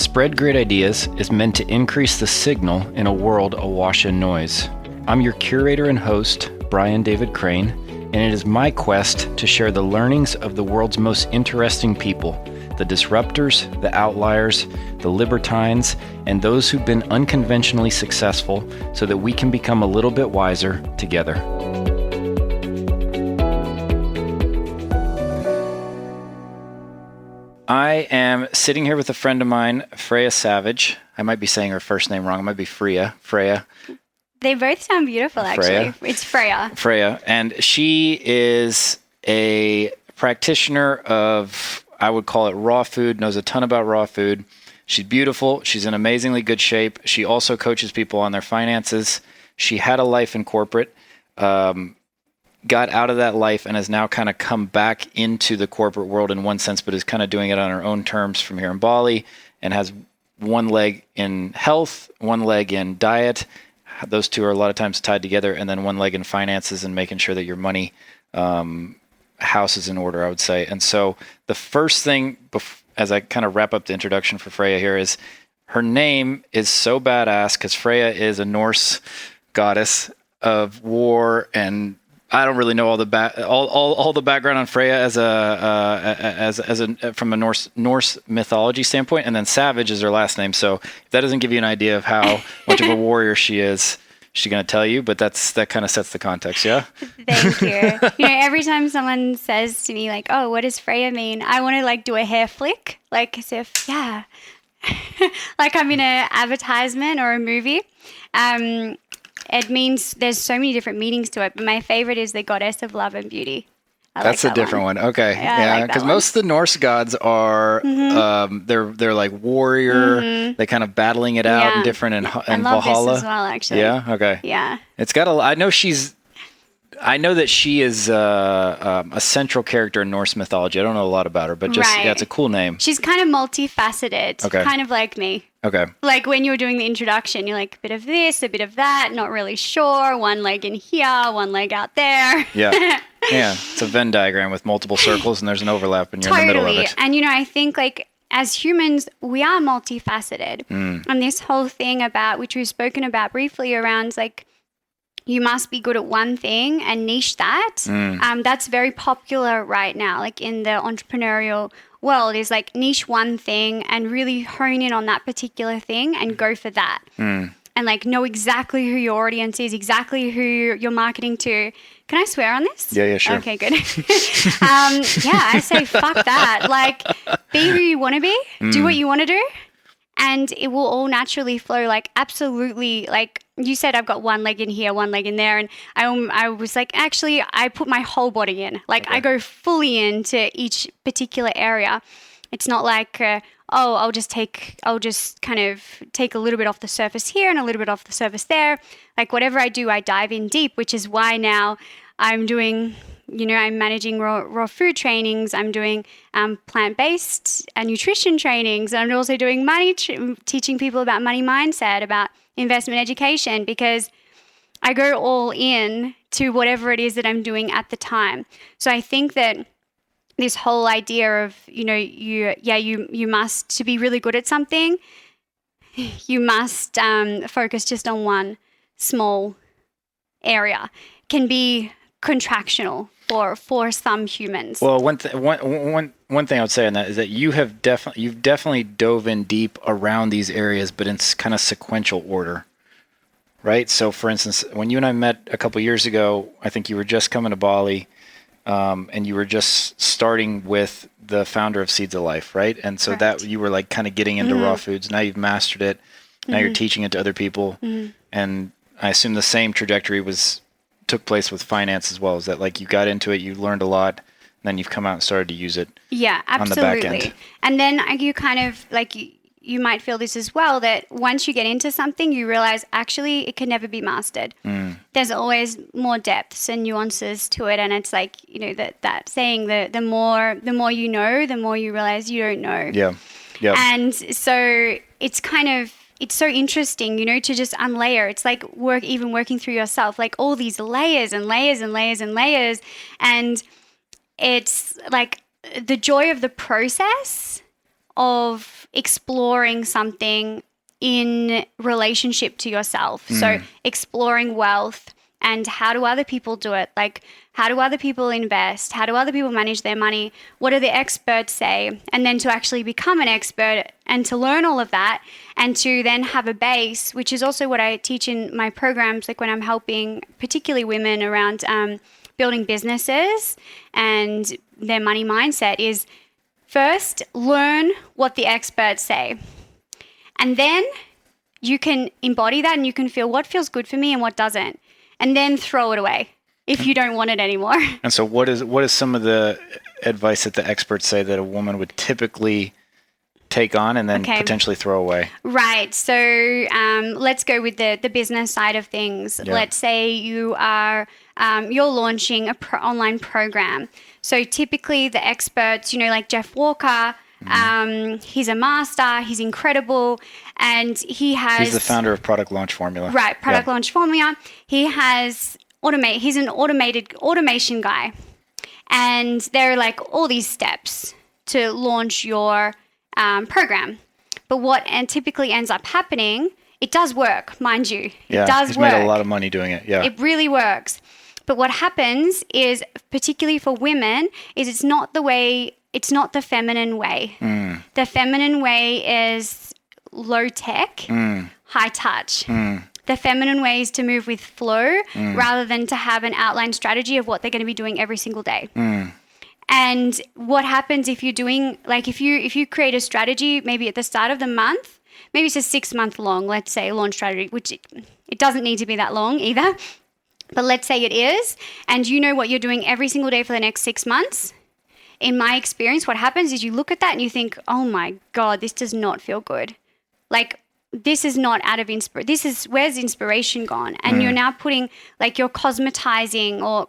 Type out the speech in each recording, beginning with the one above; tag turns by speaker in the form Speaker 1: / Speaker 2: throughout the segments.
Speaker 1: Spread Great Ideas is meant to increase the signal in a world awash in noise. I'm your curator and host, Brian David Crane, and it is my quest to share the learnings of the world's most interesting people, the disruptors, the outliers, the libertines, and those who've been unconventionally successful so that we can become a little bit wiser together. I am sitting here with a friend of mine, Freya Savage. I might be saying her first name wrong. It might be Freya.
Speaker 2: They both sound beautiful, actually. It's Freya.
Speaker 1: Freya. And she is a practitioner of, I would call it raw food, knows a ton about raw food. She's beautiful. She's in amazingly good shape. She also coaches people on their finances. She had a life in corporate, got out of that life and has now kind of come back into the corporate world in one sense, but is kind of doing it on her own terms from here in Bali, and has one leg in health, one leg in diet. Those two are a lot of times tied together, and then one leg in finances and making sure that your money house is in order, I would say. And so the first thing, as I kind of wrap up the introduction for Freya here, is her name is so badass because Freya is a Norse goddess of war, and I don't really know all the background on Freya as from a Norse mythology standpoint, and then Savage is her last name. So if that doesn't give you an idea of how much of a warrior she is, she's going to tell you. But that kind of sets the context, yeah.
Speaker 2: Thank you. Every time someone says to me like, "Oh, what does Freya mean?" I want to do a hair flick, as if like I'm in an advertisement or a movie. It means there's so many different meanings to it, but my favorite is the goddess of love and beauty.
Speaker 1: That's a different one. Okay. Yeah, because most of the Norse gods are, they're like warrior, they kind of battling it out and different and
Speaker 2: love
Speaker 1: Valhalla.
Speaker 2: This as well, actually.
Speaker 1: Yeah. Okay.
Speaker 2: Yeah.
Speaker 1: It's got I know that she is a central character in Norse mythology. I don't know a lot about her, but it's a cool name.
Speaker 2: She's kind of multifaceted, kind of like me.
Speaker 1: Okay.
Speaker 2: Like when you were doing the introduction, you're like a bit of this, a bit of that, not really sure. One leg in here, one leg out there.
Speaker 1: Yeah. Yeah. It's a Venn diagram with multiple circles and there's an overlap and you're in the middle of it.
Speaker 2: And, I think as humans, we are multifaceted. And this whole thing about, which we've spoken about briefly around you must be good at one thing and niche that. That's very popular right now, in the entrepreneurial world, is niche one thing and really hone in on that particular thing and go for that. And know exactly who your audience is, exactly who you're marketing to. Can I swear on this?
Speaker 1: Yeah, sure.
Speaker 2: Okay, good. I say fuck that. Be who you want to be, do what you want to do, and it will all naturally flow. Absolutely, you said, I've got one leg in here, one leg in there. And I was actually, I put my whole body in. I go fully into each particular area. It's not I'll just kind of take a little bit off the surface here and a little bit off the surface there. Whatever I do, I dive in deep, which is why now I'm doing, I'm managing raw food trainings. I'm doing plant-based nutrition trainings. And I'm also doing teaching people about money mindset, about investment education, because I go all in to whatever it is that I'm doing at the time. So I think that this whole idea of, you must, to be really good at something, you must focus just on one small area, can be contractional for some humans.
Speaker 1: Well, one thing I would say on that is that you've definitely dove in deep around these areas, but in kind of sequential order, right? So, for instance, when you and I met a couple years ago, I think you were just coming to Bali, and you were just starting with the founder of Seeds of Life, right? And so that you were kind of getting into raw foods. Now you've mastered it. Now you're teaching it to other people, and I assume the same trajectory took place with finance as well. Is that you got into it, you learned a lot, and then you've come out and started to use it on the back end.
Speaker 2: And then you kind of you might feel this as well, that once you get into something, you realize actually it can never be mastered. There's always more depths and nuances to it. And it's that saying, the more you know, the more you realize you don't know.
Speaker 1: Yeah.
Speaker 2: And so it's so interesting, to just unlayer. It's working through yourself, all these layers and layers and layers and layers. And it's the joy of the process of exploring something in relationship to yourself. So exploring wealth and how do other people do it? Like, how do other people invest? How do other people manage their money? What do the experts say? And then to actually become an expert and to learn all of that and to then have a base, which is also what I teach in my programs, like when I'm helping particularly women around building businesses and their money mindset, is first learn what the experts say. And then you can embody that and you can feel what feels good for me and what doesn't. And then throw it away if you don't want it anymore. And
Speaker 1: so what is some of the advice that the experts say that a woman would typically take on and then potentially throw away? Right.
Speaker 2: So let's go with the business side of things. Yeah. Let's say you are you're launching a online program. So typically the experts, like Jeff Walker, he's a master, he's incredible, and he's
Speaker 1: the founder of Product Launch Formula.
Speaker 2: Right, Product Launch Formula. He has he's an automation guy. And there are like all these steps to launch your program. But what typically ends up happening, it does work, mind you.
Speaker 1: Yeah,
Speaker 2: it does
Speaker 1: he's
Speaker 2: work.
Speaker 1: Made a lot of money doing it. Yeah.
Speaker 2: It really works. But what happens is, particularly for women, is it's not the feminine way. The feminine way is low tech, high touch. The feminine way is to move with flow rather than to have an outline strategy of what they're going to be doing every single day. And what happens if you're doing, like if you create a strategy maybe at the start of the month, maybe it's a 6-month long, let's say, launch strategy, which it doesn't need to be that long either. But let's say it is, and you know what you're doing every single day for the next 6 months. In my experience, what happens is you look at that and you think, oh my God, this does not feel good. Like, this is not out of inspiration. Where's inspiration gone? And you're now putting, like, you're cosmetizing or,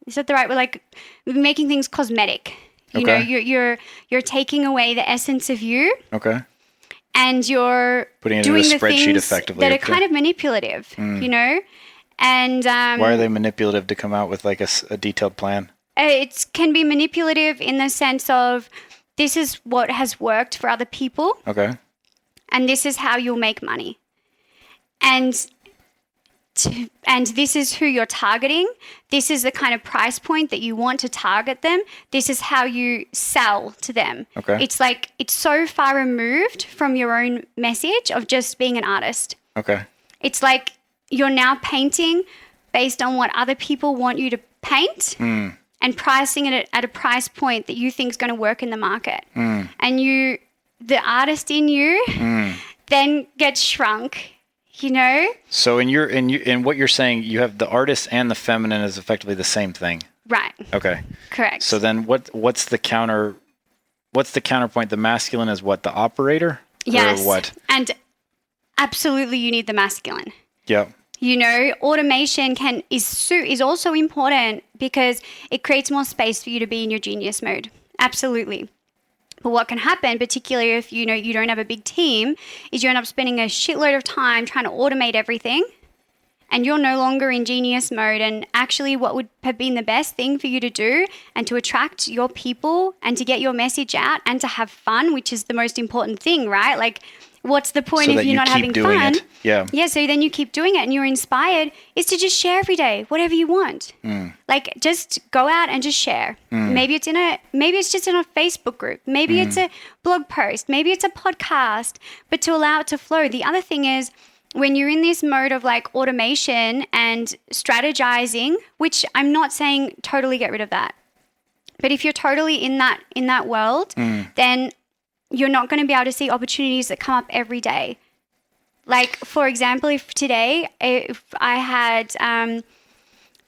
Speaker 2: is that the right word? Like, making things cosmetic. You're taking away the essence of you.
Speaker 1: Okay.
Speaker 2: And you're
Speaker 1: putting it
Speaker 2: doing
Speaker 1: in a
Speaker 2: the
Speaker 1: spreadsheet
Speaker 2: things
Speaker 1: effectively
Speaker 2: that are kind of manipulative, And
Speaker 1: why are they manipulative to come out with like a detailed plan?
Speaker 2: It can be manipulative in the sense of this is what has worked for other people.
Speaker 1: Okay.
Speaker 2: And this is how you'll make money. And this is who you're targeting. This is the kind of price point that you want to target them. This is how you sell to them.
Speaker 1: Okay.
Speaker 2: It's like it's so far removed from your own message of just being an artist.
Speaker 1: Okay.
Speaker 2: It's like you're now painting based on what other people want you to paint and pricing it at a price point that you think is going to work in the market. And the artist in you then gets shrunk,
Speaker 1: So in what you're saying, you have the artist and the feminine is effectively the same thing.
Speaker 2: Right.
Speaker 1: Okay.
Speaker 2: Correct.
Speaker 1: So then what's the counterpoint? The masculine is what? The operator?
Speaker 2: Yes.
Speaker 1: Or what?
Speaker 2: And absolutely you need the masculine.
Speaker 1: Yep.
Speaker 2: Automation is also important because it creates more space for you to be in your genius mode. Absolutely. But what can happen, particularly if you don't have a big team, is you end up spending a shitload of time trying to automate everything and you're no longer in genius mode. And actually what would have been the best thing for you to do and to attract your people and to get your message out and to have fun, which is the most important thing, right? Like, what's the point if you're not having fun?
Speaker 1: Yeah.
Speaker 2: Yeah. So then you keep doing it and you're inspired is to just share every day, whatever you want. Like just go out and just share. Maybe it's just in a Facebook group. Maybe it's a blog post. Maybe it's a podcast, but to allow it to flow. The other thing is when you're in this mode of like automation and strategizing, which I'm not saying totally get rid of that, but if you're totally in that world, then you're not going to be able to see opportunities that come up every day. Like, for example, if I had,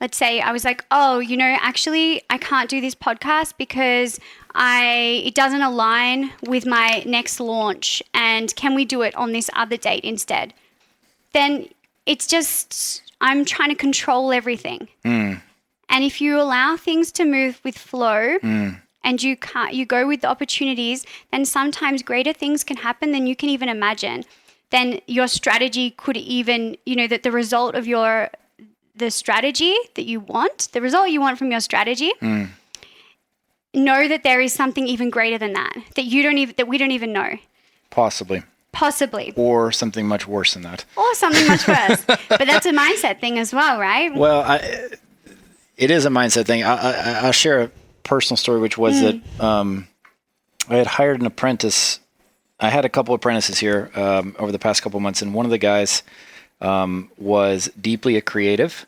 Speaker 2: let's say I was like, actually I can't do this podcast because it doesn't align with my next launch and can we do it on this other date instead? Then it's just, I'm trying to control everything. And if you allow things to move with flow, and you go with the opportunities, then sometimes greater things can happen than you can even imagine. Then your strategy could even, that the result of the strategy that you want, the result you want from your strategy know that there is something even greater than that that we don't even know.
Speaker 1: Possibly. Or something much worse than that.
Speaker 2: Or something much worse. But that's a mindset thing as well, right?
Speaker 1: Well, it is a mindset thing. I'll share a personal story, which was that I had hired an apprentice. I had a couple of apprentices here over the past couple of months, and one of the guys was deeply a creative.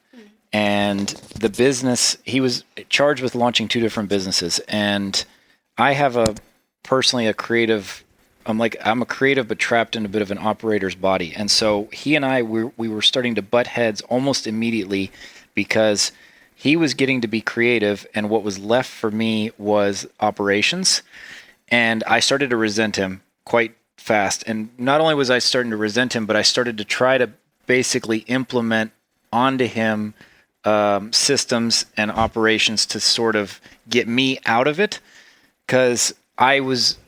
Speaker 1: And the business, he was charged with launching 2 different businesses. And I have personally a creative, I'm a creative, but trapped in a bit of an operator's body. And so he and I, we were starting to butt heads almost immediately because he was getting to be creative. And what was left for me was operations. And I started to resent him quite fast. And not only was I starting to resent him, but I started to try to basically implement onto him systems and operations to sort of get me out of it, because I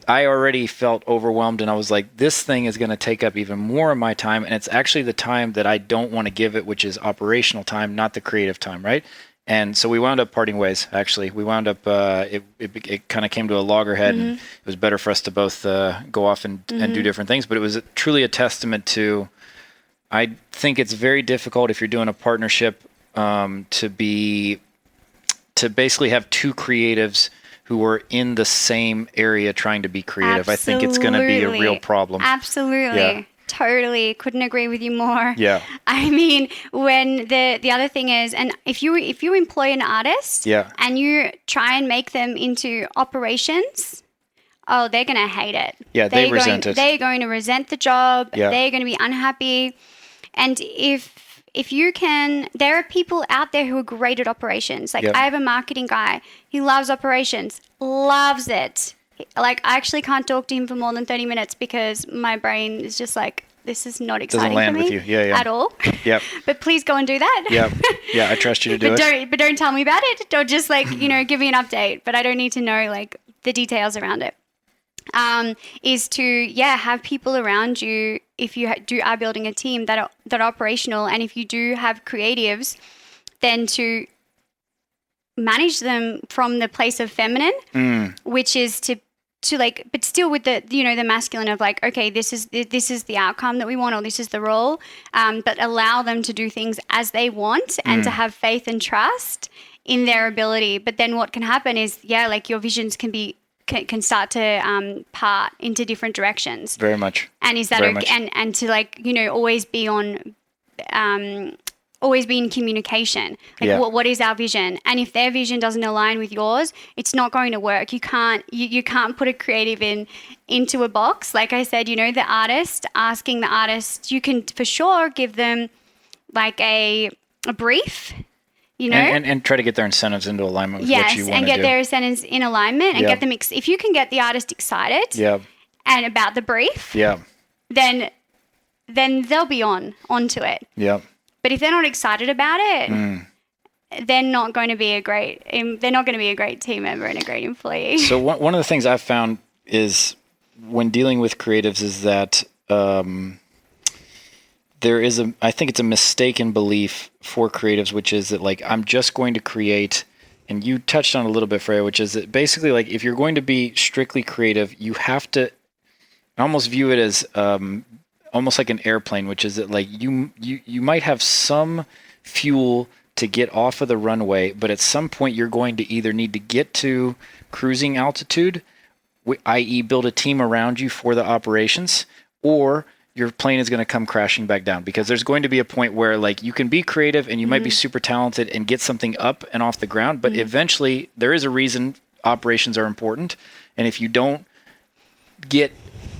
Speaker 1: already felt overwhelmed, and I was like, this thing is going to take up even more of my time, and it's actually the time that I don't want to give it, which is operational time, not the creative time, right? And so we wound up parting ways. Actually, we wound up it kind of came to a loggerhead, and it was better for us to both go off and do different things. But it was truly a testament to, I think it's very difficult if you're doing a partnership to basically have 2 creatives who are in the same area trying to be creative. Absolutely. I think it's going to be a real problem.
Speaker 2: Absolutely. Yeah. Totally. Couldn't agree with you more.
Speaker 1: Yeah.
Speaker 2: I mean, when the other thing is, and if you employ an artist and you try and make them into operations, oh, they're going to hate it.
Speaker 1: Yeah, they resent it.
Speaker 2: They're going to resent the job. Yeah. They're going to be unhappy. And if you can, there are people out there who are great at operations. Like I have a marketing guy. He loves operations, loves it. Like I actually can't talk to him for more than 30 minutes because my brain is just like, this is not exciting
Speaker 1: for me
Speaker 2: with you. At all.
Speaker 1: Yep.
Speaker 2: But please go and do that.
Speaker 1: Yeah, I trust you to do it.
Speaker 2: But don't tell me about it. Or just like, give me an update. But I don't need to know like the details around it. Is to have people around you if you are building a team that are operational, and if you do have creatives, then to manage them from the place of feminine, which is to like, but still with the the masculine of like, okay, this is the outcome that we want, or this is the role, but allow them to do things as they want and to have faith and trust in their ability. But then what can happen is like your visions can start to part into different directions. Very much. And is that okay? And to like, always be on, always be in communication. Like what is our vision? And if their vision doesn't align with yours, it's not going to work. You can't put a creative into a box. Like I said, the artist, asking the artist, you can for sure give them like a brief.
Speaker 1: And try to get their incentives into alignment with what you want to do. Yes,
Speaker 2: and get their incentives in alignment and get them, if you can get the artist excited and about the brief, then they'll be onto it. Yeah. But if they're not excited about it, they're not going to be a great team member and a great employee.
Speaker 1: So one of the things I've found is when dealing with creatives is that I think it's a mistaken belief for creatives, which is that like, I'm just going to create, and you touched on a little bit, Freya, which is that basically like, if you're going to be strictly creative, you have to almost view it as almost like an airplane, which is that like you might have some fuel to get off of the runway, but at some point you're going to either need to get to cruising altitude, i.e. build a team around you for the operations, or your plane is going to come crashing back down, because there's going to be a point where like you can be creative and you might be super talented and get something up and off the ground, but eventually there is a reason operations are important. And if you don't get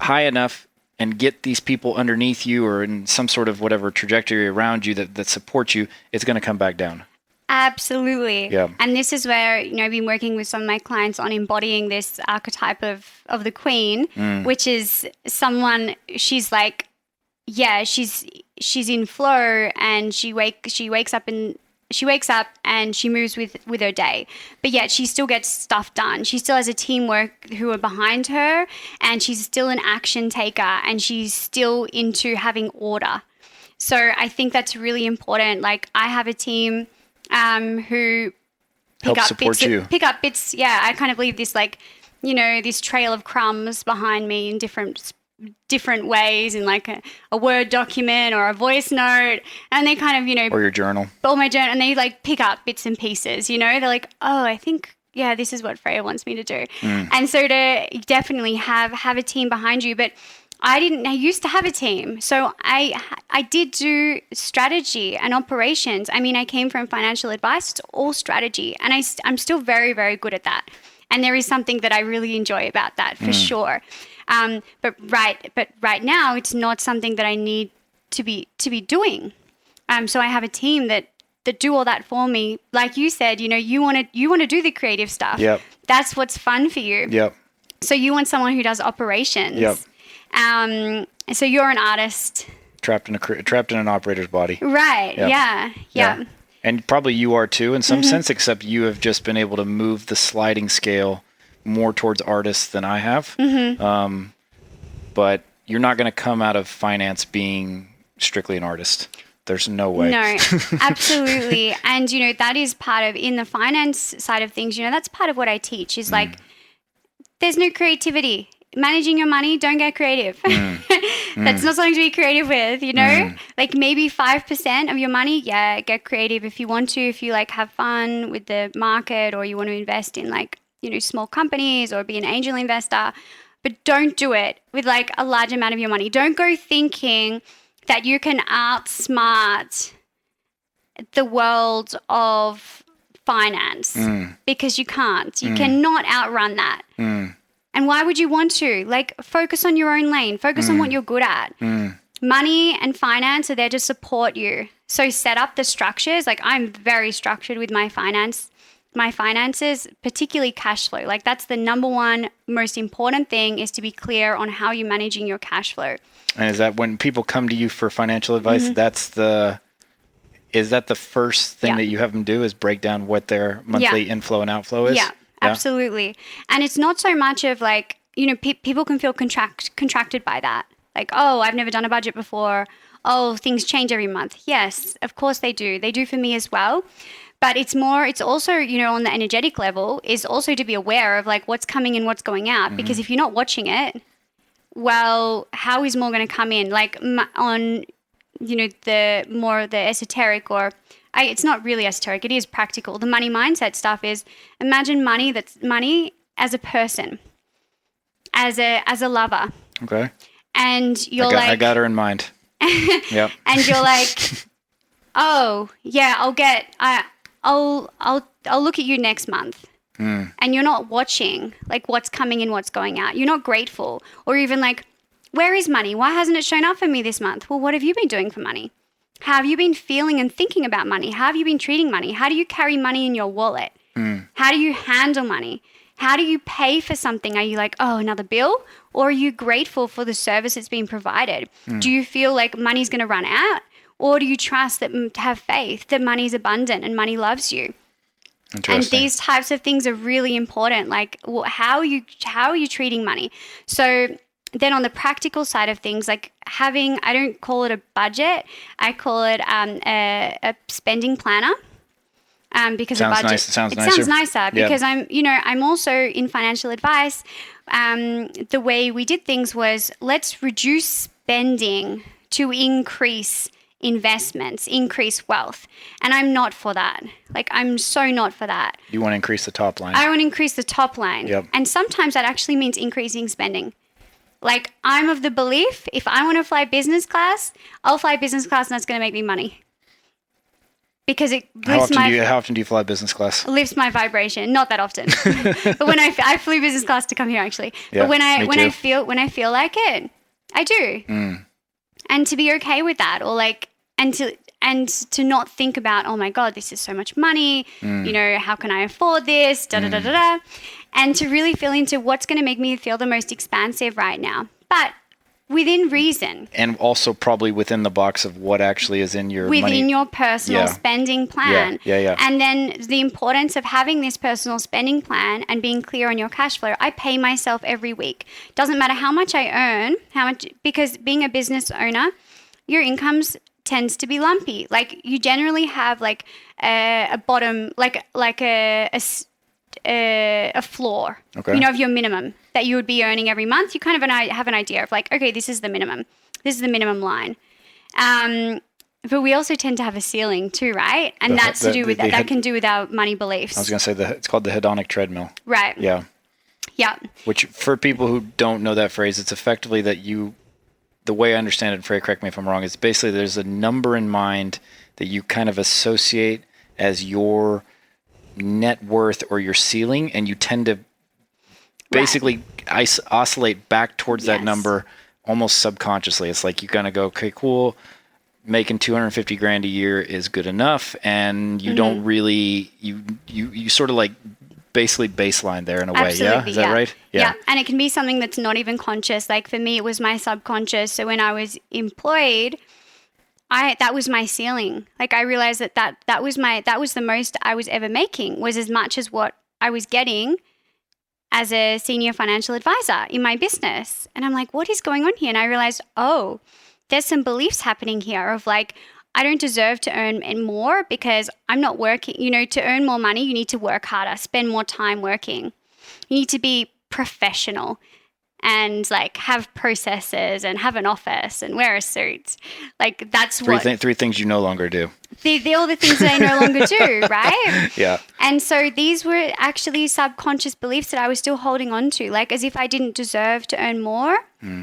Speaker 1: high enough and get these people underneath you or in some sort of whatever trajectory around you that supports you, it's going to come back down.
Speaker 2: Absolutely. Yeah. And this is where, I've been working with some of my clients on embodying this archetype of the queen, which is someone, she's like, she's in flow, and she wakes up and she moves with her day, but yet she still gets stuff done. She still has a teamwork who are behind her, and she's still an action taker, and she's still into having order. So I think that's really important. Like I have a team who
Speaker 1: help support you.
Speaker 2: Pick up bits. Yeah, I kind of leave this like, this trail of crumbs behind me in different ways, in like a Word document or a voice note, and they kind of,
Speaker 1: or your journal.
Speaker 2: Or my journal, and they like pick up bits and pieces, They're like, oh, I think, yeah, this is what Freya wants me to do. And so to definitely have a team behind you. But I used to have a team. So I did do strategy and operations. I mean, I came from financial advice. It's all strategy. And I'm still very, very good at that. And there is something that I really enjoy about that for sure. But right now it's not something that I need to be doing. So I have a team that do all that for me. Like you said, you want to do the creative stuff.
Speaker 1: Yep.
Speaker 2: That's what's fun for you.
Speaker 1: Yep.
Speaker 2: So you want someone who does operations.
Speaker 1: Yep.
Speaker 2: So you're an artist.
Speaker 1: Trapped in an operator's body.
Speaker 2: Right. Yep. Yeah.
Speaker 1: And probably you are too in some sense, except you have just been able to move the sliding scale more towards artists than I have. But you're not going to come out of finance being strictly an artist. There's no way.
Speaker 2: No, absolutely. And, that is part of, in the finance side of things, that's part of what I teach is like, there's no creativity. Managing your money, don't get creative. That's not something to be creative with, Like maybe 5% of your money, yeah, get creative if you want to, if you like have fun with the market or you want to invest in like, small companies or be an angel investor. But don't do it with like a large amount of your money. Don't go thinking that you can outsmart the world of finance because you can't. You cannot outrun that. And why would you want to? Like, focus on your own lane. Focus on what you're good at. Money and finance are there to support you. So set up the structures. Like, I'm very structured with my finances, particularly cash flow. Like, that's the number one most important thing, is to be clear on how you're managing your cash flow.
Speaker 1: And is that when people come to you for financial advice, is that the first thing that you have them do, is break down what their monthly inflow and outflow is?
Speaker 2: Yeah. Absolutely. And it's not so much of like, people can feel contracted by that. Like, oh, I've never done a budget before. Oh, things change every month. Yes, of course they do. They do for me as well. But it's also, on the energetic level, is also to be aware of like what's coming in, what's going out. Because if you're not watching it, well, how is more going to come in? Like on, the more the esoteric it's not really esoteric. It is practical. The money mindset stuff is, imagine money as a person, as a lover.
Speaker 1: Okay.
Speaker 2: And
Speaker 1: I got her in mind. Yep.
Speaker 2: And you're like, oh yeah, I'll look at you next month. And you're not watching like what's coming in, what's going out. You're not grateful, or even like, where is money? Why hasn't it shown up for me this month? Well, what have you been doing for money? How have you been feeling and thinking about money? How have you been treating money? How do you carry money in your wallet? How do you handle money? How do you pay for something? Are you like, oh, another bill? Or are you grateful for the service that's being provided? Do you feel like money's going to run out? Or do you trust that, have faith that money's abundant and money loves you? And these types of things are really important. Like, how are you treating money? So then on the practical side of things, like I don't call it a budget. I call it a spending planner. Because
Speaker 1: sounds
Speaker 2: a budget
Speaker 1: sounds
Speaker 2: nicer because I'm also in financial advice. The way we did things was, let's reduce spending to increase investments, increase wealth. And I'm not for that. Like, I'm so not for that.
Speaker 1: You want to increase the top line.
Speaker 2: I want to increase the top line.
Speaker 1: Yep.
Speaker 2: And sometimes that actually means increasing spending. Like, I'm of the belief, if I want to fly business class, I'll fly business class and that's going to make me money. Because it lifts
Speaker 1: how often do you fly business class?
Speaker 2: Lifts my vibration. Not that often. But when I flew business class to come here, actually.
Speaker 1: Yeah,
Speaker 2: but when I feel like it, I do. And to be okay with that, or like, and to not think about, oh my God, this is so much money. How can I afford this? And to really feel into what's going to make me feel the most expansive right now, but within reason.
Speaker 1: And also probably within the box of what actually is in your
Speaker 2: your personal spending plan.
Speaker 1: Yeah.
Speaker 2: And then the importance of having this personal spending plan and being clear on your cash flow. I pay myself every week. Doesn't matter how much I earn, because being a business owner, your income's tends to be lumpy. Like you generally have like a bottom, like a floor,
Speaker 1: Okay.
Speaker 2: you know, of your minimum that you would be earning every month. You kind of have an idea of like, okay, this is the minimum. This is the minimum line. But we also tend to have a ceiling too, right? And that can do with our money beliefs.
Speaker 1: I was going to say it's called the hedonic treadmill.
Speaker 2: Right.
Speaker 1: Yeah.
Speaker 2: Yeah.
Speaker 1: Which for people who don't know that phrase, it's effectively that the way I understand it, Freya, correct me if I'm wrong, is basically there's a number in mind that you kind of associate as your net worth or your ceiling, and you tend to basically oscillate back towards that number almost subconsciously. It's like you kind of go, okay, cool. Making 250 grand a year is good enough, and you don't really you sort of like basically baseline there in a way. Yeah, is that right?
Speaker 2: Yeah, and it can be something that's not even conscious. Like for me, it was my subconscious. So when I was employed, that was my ceiling. Like I realized that was the most I was ever making, was as much as what I was getting as a senior financial advisor in my business. And I'm like, what is going on here? And I realized, oh, there's some beliefs happening here of like, I don't deserve to earn more because I'm not working. You know, to earn more money, you need to work harder, spend more time working. You need to be professional and like have processes and have an office and wear a suit. Like that's
Speaker 1: three things you no longer do.
Speaker 2: They're all the things that I no longer do, right?
Speaker 1: Yeah.
Speaker 2: And so these were actually subconscious beliefs that I was still holding on to, like as if I didn't deserve to earn more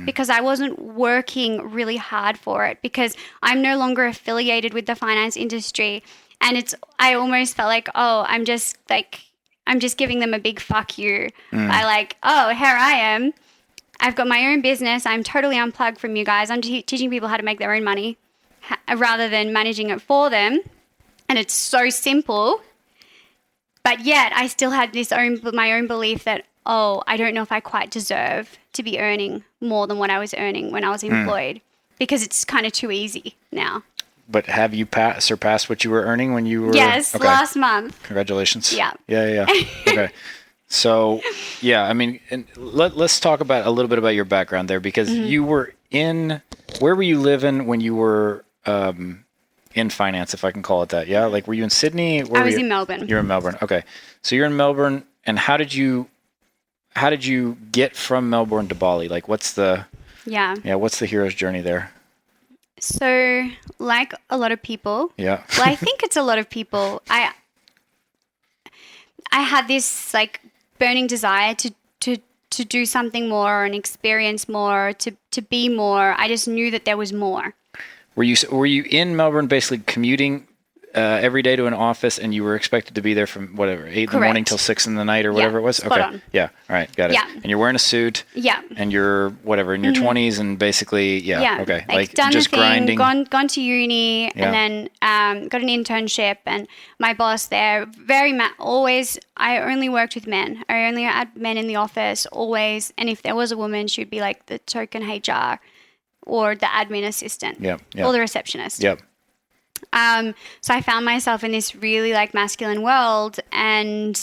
Speaker 2: because I wasn't working really hard for it, because I'm no longer affiliated with the finance industry. And I almost felt like, oh, I'm just giving them a big fuck you. I like, oh, here I am. I've got my own business. I'm totally unplugged from you guys. I'm teaching people how to make their own money rather than managing it for them. And it's so simple. But yet I still had my own belief that, oh, I don't know if I quite deserve to be earning more than what I was earning when I was employed, because it's kind of too easy now.
Speaker 1: But have you surpassed what you were earning when you were?
Speaker 2: Yes,
Speaker 1: okay.
Speaker 2: Last month.
Speaker 1: Congratulations.
Speaker 2: Yeah.
Speaker 1: Yeah. Okay. So, yeah, I mean, let's talk about a little bit about your background there, because you were where were you living when you were in finance, if I can call it that? Yeah, like were you in Sydney?
Speaker 2: I was in Melbourne.
Speaker 1: You're in Melbourne. Okay. So you're in Melbourne, and how did you get from Melbourne to Bali? Like what's the hero's journey there?
Speaker 2: So, like a lot of people.
Speaker 1: Yeah.
Speaker 2: Well, I think it's a lot of people. I had this like burning desire to do something more and experience more, to be more. I just knew that there was more.
Speaker 1: Were you in Melbourne basically commuting every day to an office, and you were expected to be there from whatever 8 in the morning till 6 in the night or whatever it was?
Speaker 2: Spot on.
Speaker 1: Yeah. All right. Got it.
Speaker 2: Yeah.
Speaker 1: And you're wearing a suit.
Speaker 2: Yeah.
Speaker 1: And you're whatever in your 20s, and basically okay,
Speaker 2: like done
Speaker 1: just
Speaker 2: the thing,
Speaker 1: grinding.
Speaker 2: gone to uni, and then got an internship, and my boss there I only worked with men. I only had men in the office always, and if there was a woman, she'd be like the token HR or the admin assistant. Or the receptionist.
Speaker 1: Yep.
Speaker 2: So I found myself in this really like masculine world, and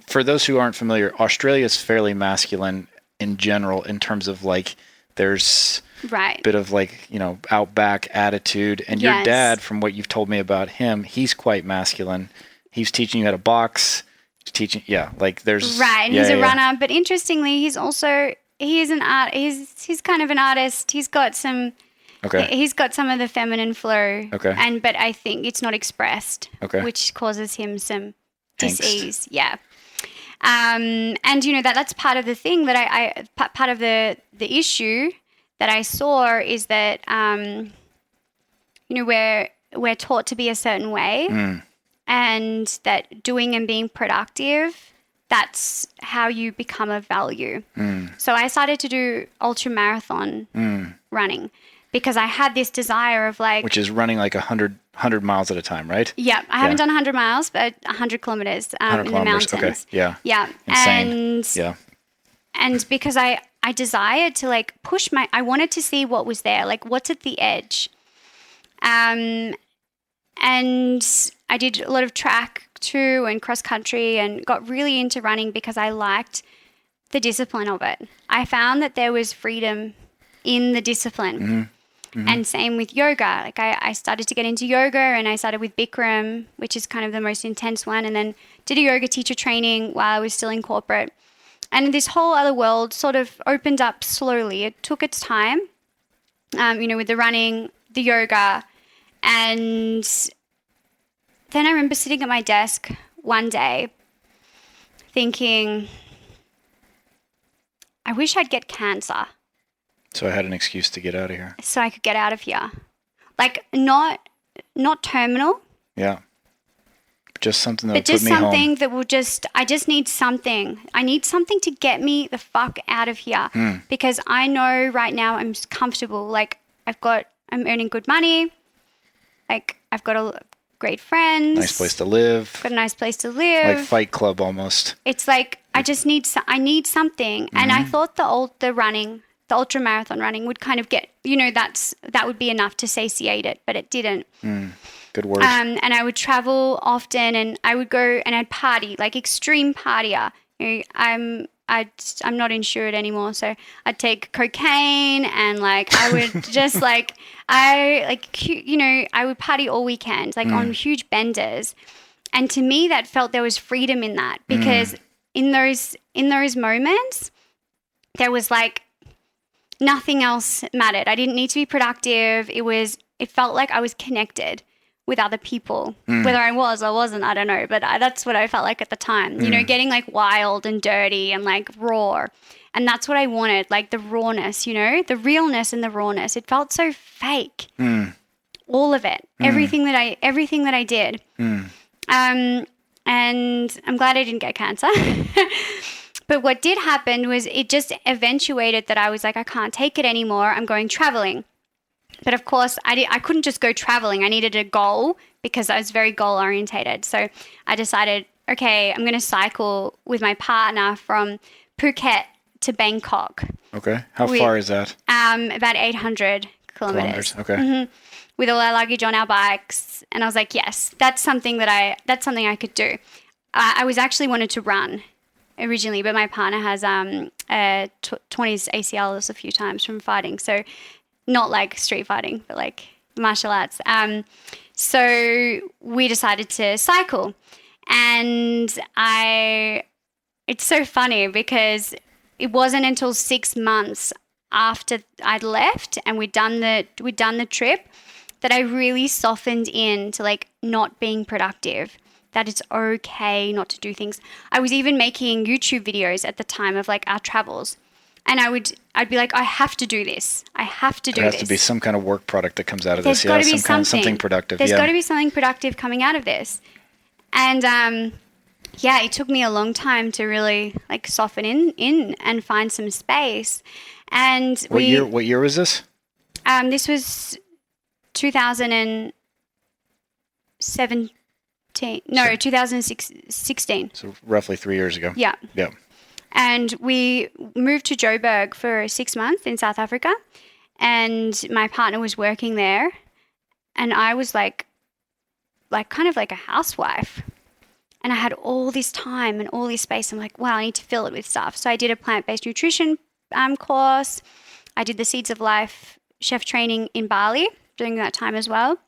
Speaker 1: for those who aren't familiar, Australia is fairly masculine in general in terms of like there's a bit of like, you know, outback attitude, and your dad, from what you've told me about him, he's quite masculine. He's teaching you how to box, like there's
Speaker 2: and he's a runner, but interestingly he's kind of an artist. He's got some He's got some of the feminine flow.
Speaker 1: Okay.
Speaker 2: But I think it's not expressed.
Speaker 1: Okay.
Speaker 2: Which causes him some
Speaker 1: Angst.
Speaker 2: dis-ease. Yeah. And you know that's part of the thing that I part of the issue that I saw is that you know we're taught to be a certain way, and that doing and being productive, that's how you become of value. So I started to do ultra marathon running, because I had this desire of like...
Speaker 1: Which is running like 100 miles at a time, right?
Speaker 2: Yeah. I haven't done 100 miles, but 100 kilometers
Speaker 1: 100
Speaker 2: in the mountains.
Speaker 1: Okay. Yeah.
Speaker 2: Yeah.
Speaker 1: Insane.
Speaker 2: And because I desired to like push I wanted to see what was there, like what's at the edge. And I did a lot of track too and cross country, and got really into running because I liked the discipline of it. I found that there was freedom in the discipline. And same with yoga. Like I started to get into yoga, and I started with Bikram, which is kind of the most intense one, and then did a yoga teacher training while I was still in corporate. And this whole other world sort of opened up slowly. It took its time, with the running, the yoga. And then I remember sitting at my desk one day thinking, I wish I'd get cancer.
Speaker 1: So I had an excuse to get out of here.
Speaker 2: So I could get out of here. Like not terminal.
Speaker 1: Yeah. Just something that
Speaker 2: but
Speaker 1: would put
Speaker 2: just
Speaker 1: me home.
Speaker 2: something that will I just need something. I need something to get me the fuck out of here. Because I know right now I'm comfortable. Like I'm earning good money. Like I've got great friends.
Speaker 1: Nice place to live.
Speaker 2: Got a nice place to live.
Speaker 1: Like Fight Club almost.
Speaker 2: It's like I just need I need something. And I thought the running, the ultra marathon running would kind of get, that would be enough to satiate it, but it didn't.
Speaker 1: Good word.
Speaker 2: And I would travel often, and I would go and I'd party, like extreme partier. I'm not insured anymore, so I'd take cocaine, and like I would just I would party all weekend, like on huge benders. And to me, that felt there was freedom in that, because in those moments, there was like nothing else mattered. I didn't need to be productive. It felt like I was connected with other people. Whether I was or wasn't, I don't know. But that's what I felt like at the time, getting like wild and dirty and like raw. And that's what I wanted, like the rawness, the realness and the rawness. It felt so fake. All of it. Everything that I did. And I'm glad I didn't get cancer. But what did happen was it just eventuated that I was like, I can't take it anymore. I'm going traveling. But of course, I couldn't just go traveling. I needed a goal, because I was very goal orientated. So I decided, okay, I'm going to cycle with my partner from Phuket to Bangkok.
Speaker 1: Okay. How far is that?
Speaker 2: About 800 kilometers.
Speaker 1: Okay.
Speaker 2: With all our luggage on our bikes. And I was like, yes, that's something I could do. I was actually wanted to run originally, but my partner has 20s ACLs a few times from fighting. So not like street fighting, but like martial arts. So we decided to cycle. And it's so funny, because it wasn't until 6 months after I'd left and we'd done the trip that I really softened into like not being productive, that it's okay not to do things. I was even making YouTube videos at the time of like our travels. And I'd be like, I have to do this. I have to do this.
Speaker 1: There has to be some kind of work product that comes out of
Speaker 2: There's
Speaker 1: this.
Speaker 2: got to be
Speaker 1: something productive.
Speaker 2: There's got to be something productive coming out of this. And it took me a long time to really like soften in and find some space. And
Speaker 1: what year was this?
Speaker 2: This was 2017. No, 2016.
Speaker 1: So roughly 3 years ago.
Speaker 2: Yeah.
Speaker 1: Yeah.
Speaker 2: And we moved to Joburg for 6 months in South Africa, and my partner was working there, and I was like kind of like a housewife, and I had all this time and all this space. I'm like, wow, I need to fill it with stuff. So I did a plant-based nutrition course. I did the Seeds of Life chef training in Bali during that time as well.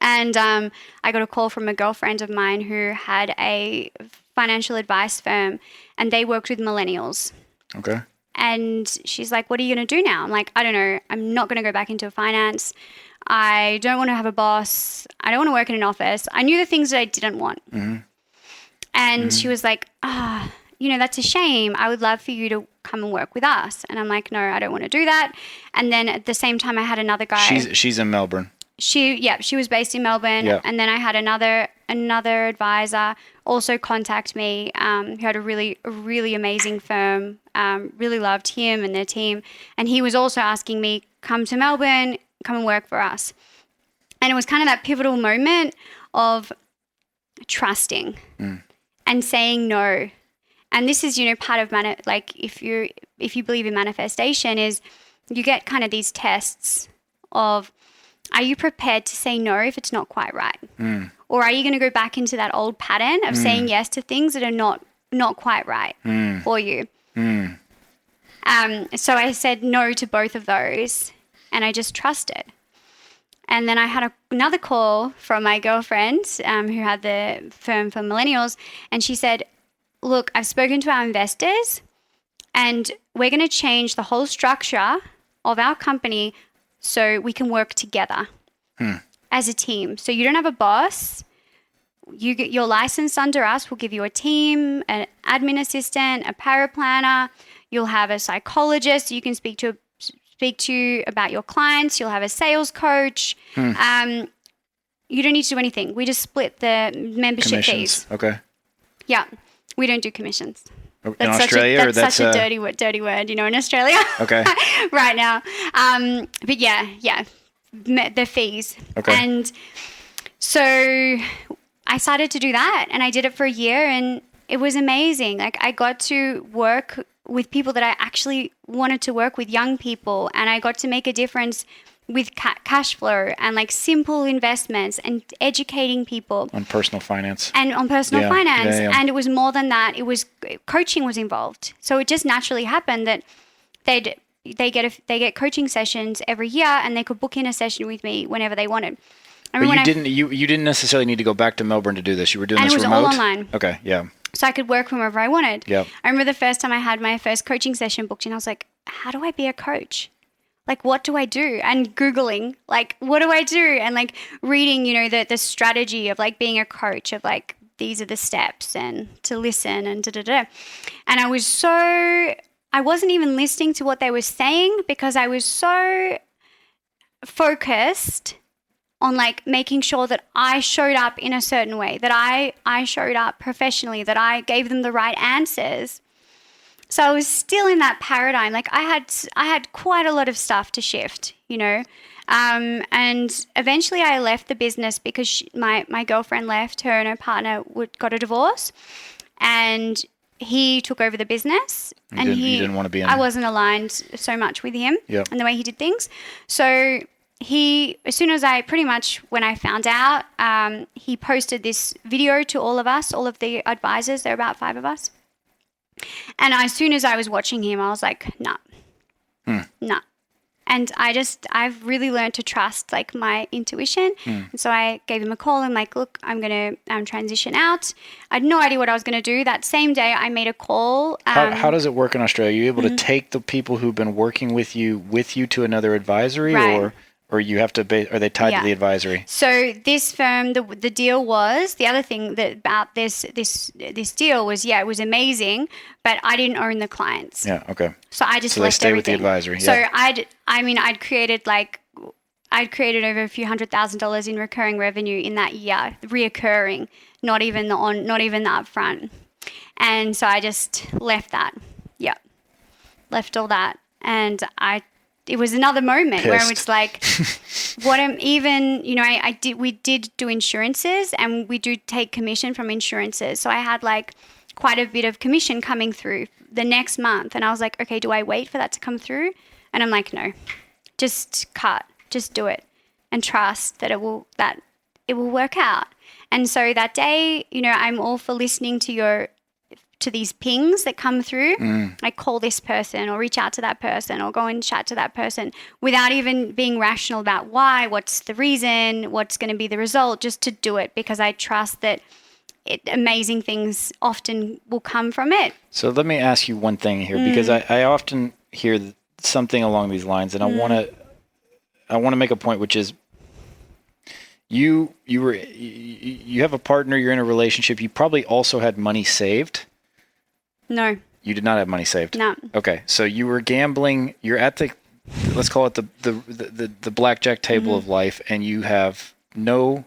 Speaker 2: And I got a call from a girlfriend of mine who had a financial advice firm, and they worked with millennials.
Speaker 1: Okay.
Speaker 2: And she's like, what are you going to do now? I'm like, I don't know. I'm not going to go back into finance. I don't want to have a boss. I don't want to work in an office. I knew the things that I didn't want. And she was like, that's a shame. I would love for you to come and work with us. And I'm like, no, I don't want to do that. And then at the same time, I had another guy.
Speaker 1: She's in Melbourne.
Speaker 2: She was based in Melbourne.
Speaker 1: Yeah.
Speaker 2: And then I had another advisor also contact me, who had a really amazing firm. Really loved him and their team. And he was also asking me, come to Melbourne, come and work for us. And it was kind of that pivotal moment of trusting and saying no. And this is, part of if you believe in manifestation, is you get kind of these tests of, are you prepared to say no if it's not quite right? Or are you going to go back into that old pattern of saying yes to things that are not quite right for you? So I said no to both of those. and I just trusted. And then I had another call from my girlfriend who had the firm for millennials, and she said, look, I've spoken to our investors and we're going to change the whole structure of our company so we can work together as a team. So you don't have a boss. You get your license under us. We'll give you a team, an admin assistant, a paraplanner. You'll have a psychologist you can speak to about your clients. You'll have a sales coach. You don't need to do anything. We just split the membership fees.
Speaker 1: Okay.
Speaker 2: Yeah. We don't do commissions.
Speaker 1: In Australia?
Speaker 2: That's such a dirty word, in Australia.
Speaker 1: Okay.
Speaker 2: Right now. But yeah. The fees.
Speaker 1: Okay.
Speaker 2: And so I started to do that, and I did it for a year, and it was amazing. Like, I got to work with people that I actually wanted to work with, young people, and I got to make a difference with cash flow and like simple investments and educating people
Speaker 1: on personal finance.
Speaker 2: And
Speaker 1: Yeah.
Speaker 2: And it was more than that. It was coaching was involved. So it just naturally happened that they get coaching sessions every year, and they could book in a session with me whenever they wanted.
Speaker 1: But you didn't necessarily need to go back to Melbourne to do this. You were doing this remote?
Speaker 2: And it was all online.
Speaker 1: Okay, yeah.
Speaker 2: So I could work from wherever I wanted.
Speaker 1: Yeah.
Speaker 2: I remember the first time I had my first coaching session booked in, I was like, how do I be a coach? Like, what do I do? And Googling, like, what do I do? And like reading, the strategy of like being a coach, of like, these are the steps and to listen and da-da-da. And I wasn't even listening to what they were saying because I was so focused on like making sure that I showed up in a certain way, that I showed up professionally, that I gave them the right answers. So I was still in that paradigm. Like, I had quite a lot of stuff to shift, and eventually I left the business because my girlfriend left. Her and her partner got a divorce, and he took over the business. You didn't want to be in it. I wasn't aligned so much with him and the way he did things. So as soon as when I found out, he posted this video to all of the advisors. There are about 5 of us. And as soon as I was watching him, I was like, nah. And I've really learned to trust like my intuition. And so I gave him a call and like, look, I'm going to transition out. I had no idea what I was going to do. That same day I made a call.
Speaker 1: How does it work in Australia? Are you able to take the people who've been working with you to another advisory, right, or you have to are they tied to the advisory?
Speaker 2: So this firm, the deal was, the other thing about this deal was, it was amazing, but I didn't own the clients.
Speaker 1: Yeah, okay.
Speaker 2: So I just
Speaker 1: left everything. So they stay with the advisory.
Speaker 2: So I'd created over a few $100,000 in recurring revenue in that year, reoccurring, not even the upfront. And so I just left that. Yeah. Left all that. And it was another moment where it's like, what am even, we did do insurances, and we do take commission from insurances. So I had like quite a bit of commission coming through the next month. And I was like, okay, do I wait for that to come through? And I'm like, no, just do it and trust that it will work out. And so that day, I'm all for listening to these pings that come through. I call this person or reach out to that person or go and chat to that person without even being rational about why, what's the reason, what's going to be the result, just to do it because I trust that amazing things often will come from it.
Speaker 1: So let me ask you one thing here, because I often hear something along these lines, and I want to make a point, which is you have a partner, you're in a relationship, you probably also had money saved.
Speaker 2: No.
Speaker 1: You did not have money saved?
Speaker 2: No.
Speaker 1: Okay. So you were gambling, you're at let's call it the blackjack table of life, and you have no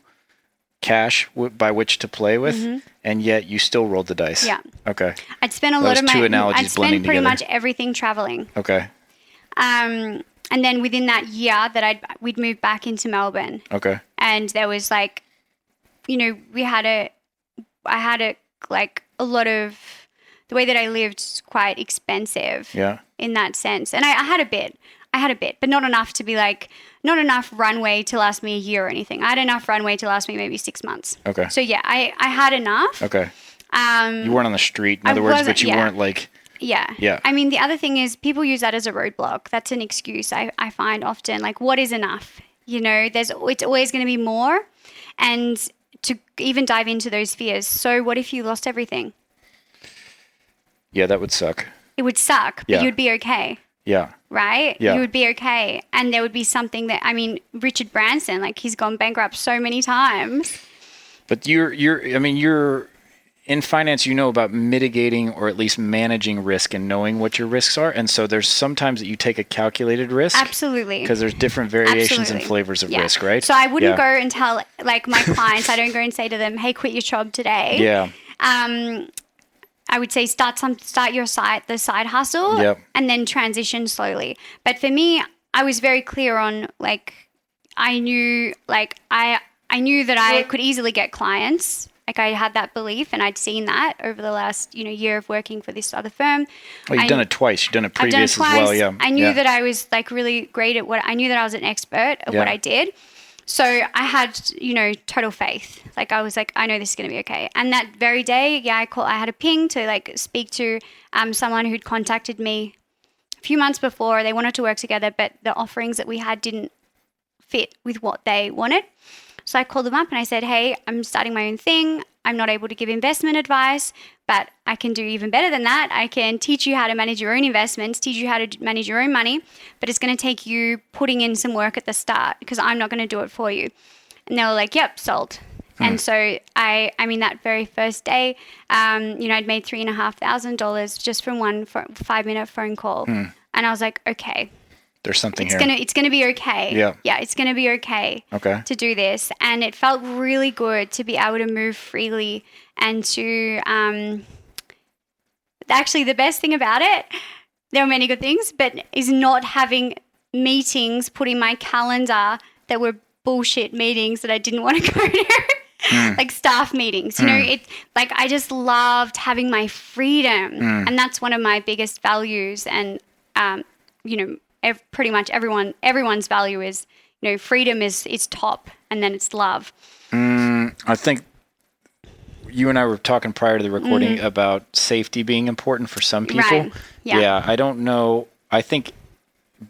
Speaker 1: cash by which to play with, and yet you still rolled the dice.
Speaker 2: Yeah.
Speaker 1: Okay.
Speaker 2: I'd spent a lot of
Speaker 1: two analogies
Speaker 2: I'd spent pretty much everything traveling.
Speaker 1: Okay.
Speaker 2: And then within that year that we'd moved back into Melbourne.
Speaker 1: Okay.
Speaker 2: And there was like, I had a lot of, the way that I lived is quite expensive.
Speaker 1: Yeah.
Speaker 2: In that sense. And I had a bit, but not enough to be like, not enough runway to last me a year or anything. I had enough runway to last me maybe 6 months.
Speaker 1: Okay.
Speaker 2: So yeah, I had enough.
Speaker 1: Okay. You weren't on the street, in other words, but you weren't like
Speaker 2: Yeah.
Speaker 1: Yeah.
Speaker 2: I mean, the other thing is people use that as a roadblock. That's an excuse I find often. Like, what is enough? You know, it's always going to be more. And to even dive into those fears. So what if you lost everything?
Speaker 1: Yeah, that would suck.
Speaker 2: It would suck, but you'd be okay.
Speaker 1: Yeah.
Speaker 2: Right?
Speaker 1: Yeah.
Speaker 2: You would be okay. And there would be something that, I mean, Richard Branson, like he's gone bankrupt so many times.
Speaker 1: But you're in finance, you know about mitigating or at least managing risk and knowing what your risks are. And so there's sometimes that you take a calculated risk.
Speaker 2: Absolutely.
Speaker 1: Because there's different variations and flavors of risk, right?
Speaker 2: So I wouldn't go and tell like my clients, I don't go and say to them, hey, quit your job today.
Speaker 1: Yeah.
Speaker 2: I would say start the side hustle and then transition slowly. But for me, I was very clear on like, I knew that I could easily get clients. Like I had that belief and I'd seen that over the last, year of working for this other firm.
Speaker 1: Well, you've done it twice. You've done it previous as well. Yeah.
Speaker 2: I knew that I was like really great at I knew that I was an expert at what I did. So I had, total faith. Like I was like, I know this is going to be okay. And that very day, I had a ping to like speak to someone who'd contacted me a few months before. They wanted to work together, but the offerings that we had didn't fit with what they wanted. So I called them up and I said, hey, I'm starting my own thing. I'm not able to give investment advice, but I can do even better than that. I can teach you how to manage your own investments, teach you how to manage your own money, but it's going to take you putting in some work at the start because I'm not going to do it for you. And they were like, yep, sold. And so I mean, that very first day, I'd made $3,500 just from one 5-minute phone call. And I was like, okay.
Speaker 1: There's something here.
Speaker 2: It's gonna be okay.
Speaker 1: Yeah.
Speaker 2: Yeah, it's gonna be okay.
Speaker 1: Okay.
Speaker 2: To do this, and it felt really good to be able to move freely and to. Actually, the best thing about it, there were many good things, but is not having meetings put in my calendar that were bullshit meetings that I didn't want to go to. Like staff meetings, it's like I just loved having my freedom, and that's one of my biggest values. And pretty much everyone's value is, freedom is top, and then it's love.
Speaker 1: I think you and I were talking prior to the recording about safety being important for some people.
Speaker 2: Right. Yeah.
Speaker 1: I don't know. I think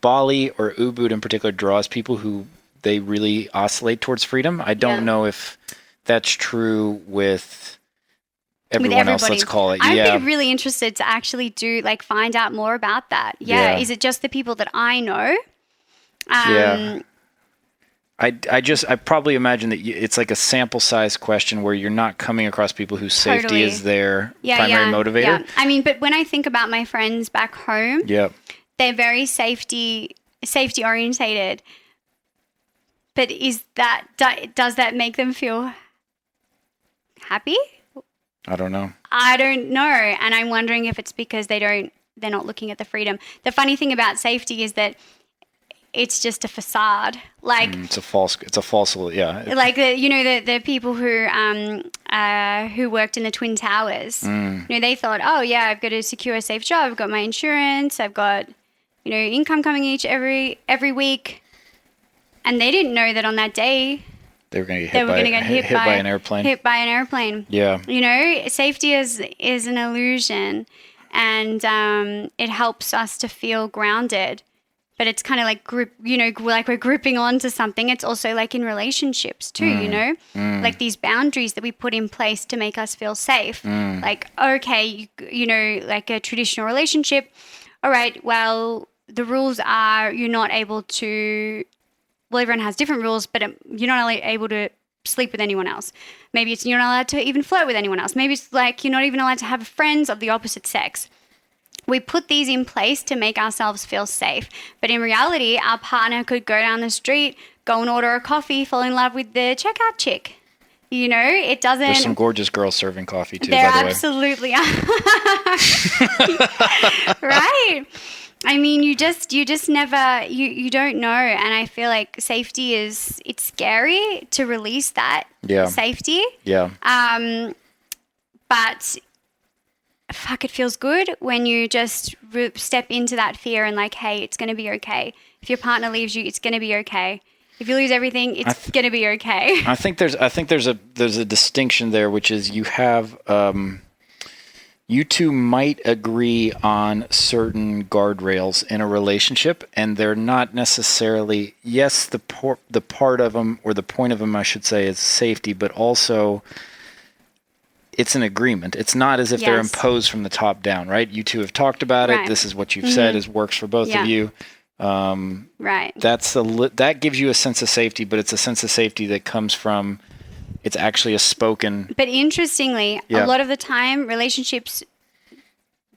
Speaker 1: Bali or Ubud in particular draws people who they really oscillate towards freedom. I don't know if that's true with everyone else, let's call it.
Speaker 2: I'd be really interested to actually find out more about that. Yeah. Is it just the people that I know?
Speaker 1: I probably imagine that it's like a sample size question where you're not coming across people whose safety is their primary motivator.
Speaker 2: Yeah. I mean, but when I think about my friends back home, they're very safety orientated. But does that make them feel happy?
Speaker 1: I don't know.
Speaker 2: I don't know. And I'm wondering if it's because they're not looking at the freedom. The funny thing about safety is that it's just a facade. Like
Speaker 1: it's a false, yeah.
Speaker 2: Like the people who worked in the Twin Towers, they thought, oh yeah, I've got a secure, safe job. I've got my insurance. I've got, income coming every week. And they didn't know that on that day,
Speaker 1: they were going to get hit by an airplane.
Speaker 2: Hit by an airplane.
Speaker 1: Yeah.
Speaker 2: Safety is an illusion, and it helps us to feel grounded. But it's kind of like like we're gripping onto something. It's also like in relationships too, like these boundaries that we put in place to make us feel safe. Like, okay, like a traditional relationship. All right, well, the rules are you're not able to. Well, everyone has different rules, but you're not able to sleep with anyone else. Maybe you're not allowed to even flirt with anyone else. Maybe it's like you're not even allowed to have friends of the opposite sex. We put these in place to make ourselves feel safe. But in reality, our partner could go down the street, go and order a coffee, fall in love with the checkout chick. It doesn't...
Speaker 1: There's some gorgeous girls serving coffee too,
Speaker 2: there
Speaker 1: by the way.
Speaker 2: Absolutely are. Right. I mean, you just never, you don't know. And I feel like safety it's scary to release that safety.
Speaker 1: Yeah.
Speaker 2: But fuck, it feels good when you just step into that fear and like, hey, it's going to be okay. If your partner leaves you, it's going to be okay. If you lose everything, it's going to be okay.
Speaker 1: I think there's a distinction there, which is you have you two might agree on certain guardrails in a relationship, and they're not necessarily, yes, the part of them, or the point of them, I should say, is safety, but also it's an agreement. It's not as if they're imposed from the top down, right? You two have talked about it. This is what you've said works for both of you.
Speaker 2: Right.
Speaker 1: That gives you a sense of safety, but it's a sense of safety that comes from, it's actually a spoken.
Speaker 2: But interestingly, a lot of the time, relationships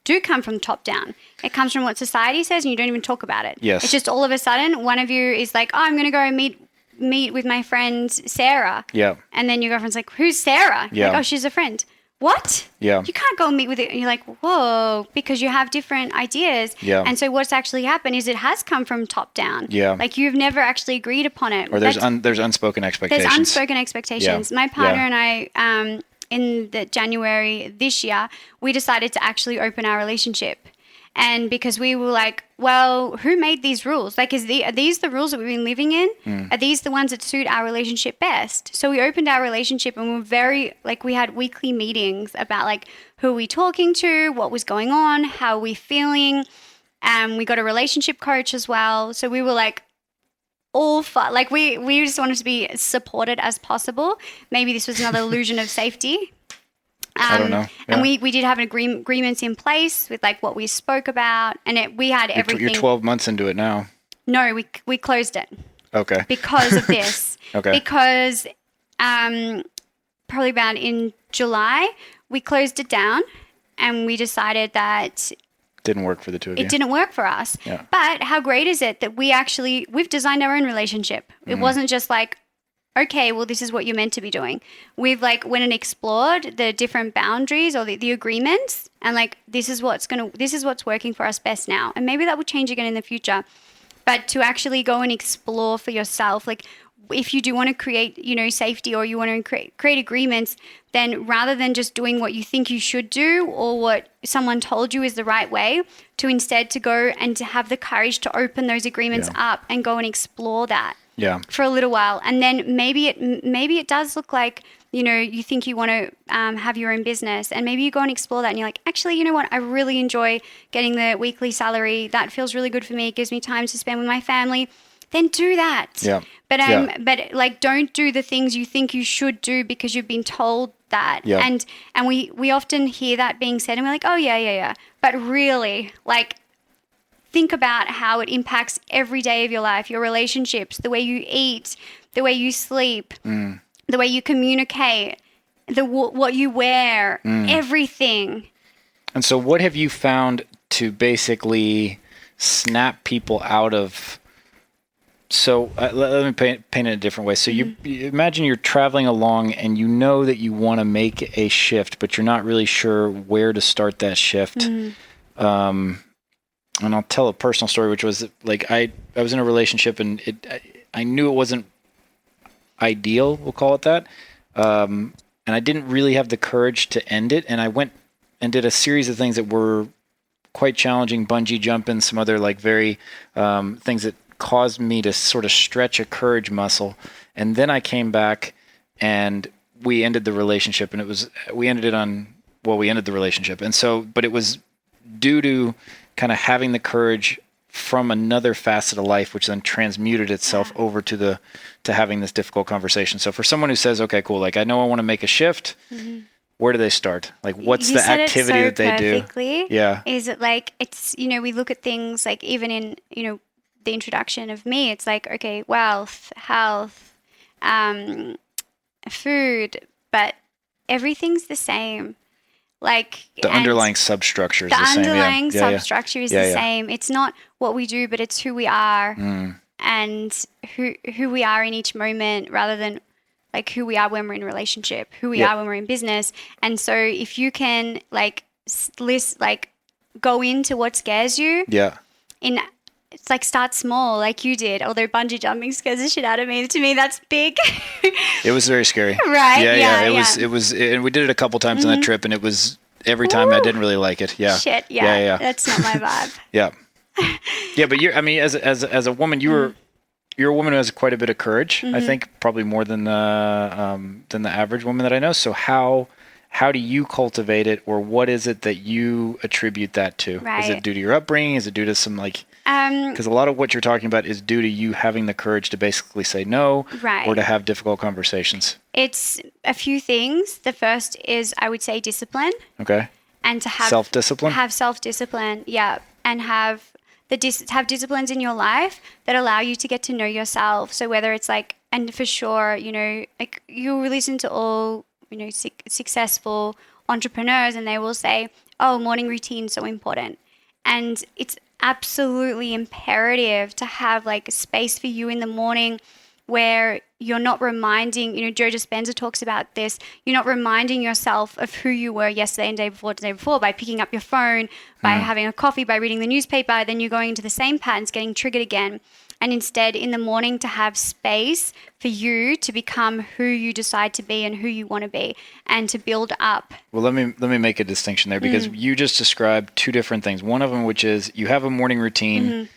Speaker 2: do come from top down. It comes from what society says, and you don't even talk about it.
Speaker 1: Yes.
Speaker 2: It's just all of a sudden, one of you is like, oh, I'm going to go meet with my friend Sarah.
Speaker 1: Yeah.
Speaker 2: And then your girlfriend's like, who's Sarah?
Speaker 1: Yeah.
Speaker 2: Like, oh, she's a friend. What?
Speaker 1: Yeah.
Speaker 2: You can't go meet with it. And you're like, whoa, because you have different ideas.
Speaker 1: Yeah.
Speaker 2: And so what's actually happened is it has come from top down.
Speaker 1: Yeah.
Speaker 2: Like you've never actually agreed upon it.
Speaker 1: Or there's unspoken expectations.
Speaker 2: There's unspoken expectations. Yeah. My partner and I, in the January this year, we decided to actually open our relationship. And because we were like, well, who made these rules? Like, are these the rules that we've been living in? Are these the ones that suit our relationship best? So we opened our relationship, and we were very, like, we had weekly meetings about, like, who are we talking to, what was going on, how are we feeling. We got a relationship coach as well. So we were, like, all fun. Like, we just wanted to be as supported as possible. Maybe this was another illusion of safety.
Speaker 1: I don't know. Yeah.
Speaker 2: And we did have agreements in place with like what we spoke about, and we had everything.
Speaker 1: You're 12 months into it now.
Speaker 2: No, we closed it.
Speaker 1: Okay.
Speaker 2: Because of this.
Speaker 1: Okay.
Speaker 2: Because probably about in July, we closed it down, and we decided that
Speaker 1: didn't work for the two of you.
Speaker 2: It didn't work for us.
Speaker 1: Yeah.
Speaker 2: But how great is it that we've designed our own relationship. It wasn't just like, okay, well, this is what you're meant to be doing. We've like went and explored the different boundaries or the agreements, and like this is what's working for us best now. And maybe that will change again in the future. But to actually go and explore for yourself, like if you do want to create, safety, or you want to create agreements, then rather than just doing what you think you should do or what someone told you is the right way, to instead to go and to have the courage to open those agreements up and go and explore that.
Speaker 1: Yeah.
Speaker 2: For a little while. And then maybe it does look like, you think you want to have your own business, and maybe you go and explore that, and you're like, actually, you know what? I really enjoy getting the weekly salary. That feels really good for me. It gives me time to spend with my family. Then do that.
Speaker 1: Yeah.
Speaker 2: But like, don't do the things you think you should do because you've been told that.
Speaker 1: Yeah.
Speaker 2: And we often hear that being said, and we're like, oh yeah. But really, like, think about how it impacts every day of your life, your relationships, the way you eat, the way you sleep, the way you communicate, what you wear, everything. And
Speaker 1: so what have you found to basically snap people out of? So let me paint it a different way. So you imagine you're traveling along, and you know that you want to make a shift, but you're not really sure where to start that shift. And I'll tell a personal story, which was like I was in a relationship, and I knew it wasn't ideal, we'll call it that. And I didn't really have the courage to end it. And I went and did a series of things that were quite challenging, bungee jumping, some other like very things that caused me to sort of stretch a courage muscle. And then I came back, and we ended the relationship, and we ended the relationship. And so, but it was due to kind of having the courage from another facet of life, which then transmuted itself over to having this difficult conversation. So for someone who says, okay, cool, like I know I want to make a shift, where do they start? Like what's the activity that they do? Yeah.
Speaker 2: Is it like, it's, we look at things like even in, the introduction of me, it's like, okay, wealth, health, food, but everything's the same. Like
Speaker 1: the underlying substructure is the same.
Speaker 2: The underlying substructure is the same. It's not what we do, but it's who we are, and who we are in each moment, rather than like who we are when we're in a relationship, who we are when we're in business. And so if you can go into what scares you. Yeah. It's like start small, like you did. Although bungee jumping scares the shit out of me. To me, that's big.
Speaker 1: It was very scary.
Speaker 2: Right?
Speaker 1: Yeah. It was, and we did it a couple times on that trip, and it was every time I didn't really like it. Yeah.
Speaker 2: Shit. Yeah. That's not my vibe.
Speaker 1: Yeah. But as a woman, you're a woman who has quite a bit of courage. I think probably more than the average woman that I know. So how how do you cultivate it, or what is it that you attribute that to?
Speaker 2: Right.
Speaker 1: Is it due to your upbringing? Is it due to some because a lot of what you're talking about is due to you having the courage to basically say no,
Speaker 2: Right.
Speaker 1: or to have difficult conversations.
Speaker 2: It's a few things. The first is, I would say, discipline.
Speaker 1: Okay.
Speaker 2: And to have
Speaker 1: self-discipline.
Speaker 2: Have self-discipline, yeah, and have have disciplines in your life that allow you to get to know yourself. So whether it's like, and for sure, like you listen to all, successful entrepreneurs, and they will say, oh, morning routine is so important. And it's absolutely imperative to have like a space for you in the morning where you're not reminding, Joe Dispenza talks about this, you're not reminding yourself of who you were yesterday and the day before by picking up your phone, by having a coffee, by reading the newspaper, then you're going into the same patterns, getting triggered again. And instead, in the morning, to have space for you to become who you decide to be and who you want to be, and to build up.
Speaker 1: Well, let me make a distinction there, because you just described two different things. One of them, which is you have a morning routine,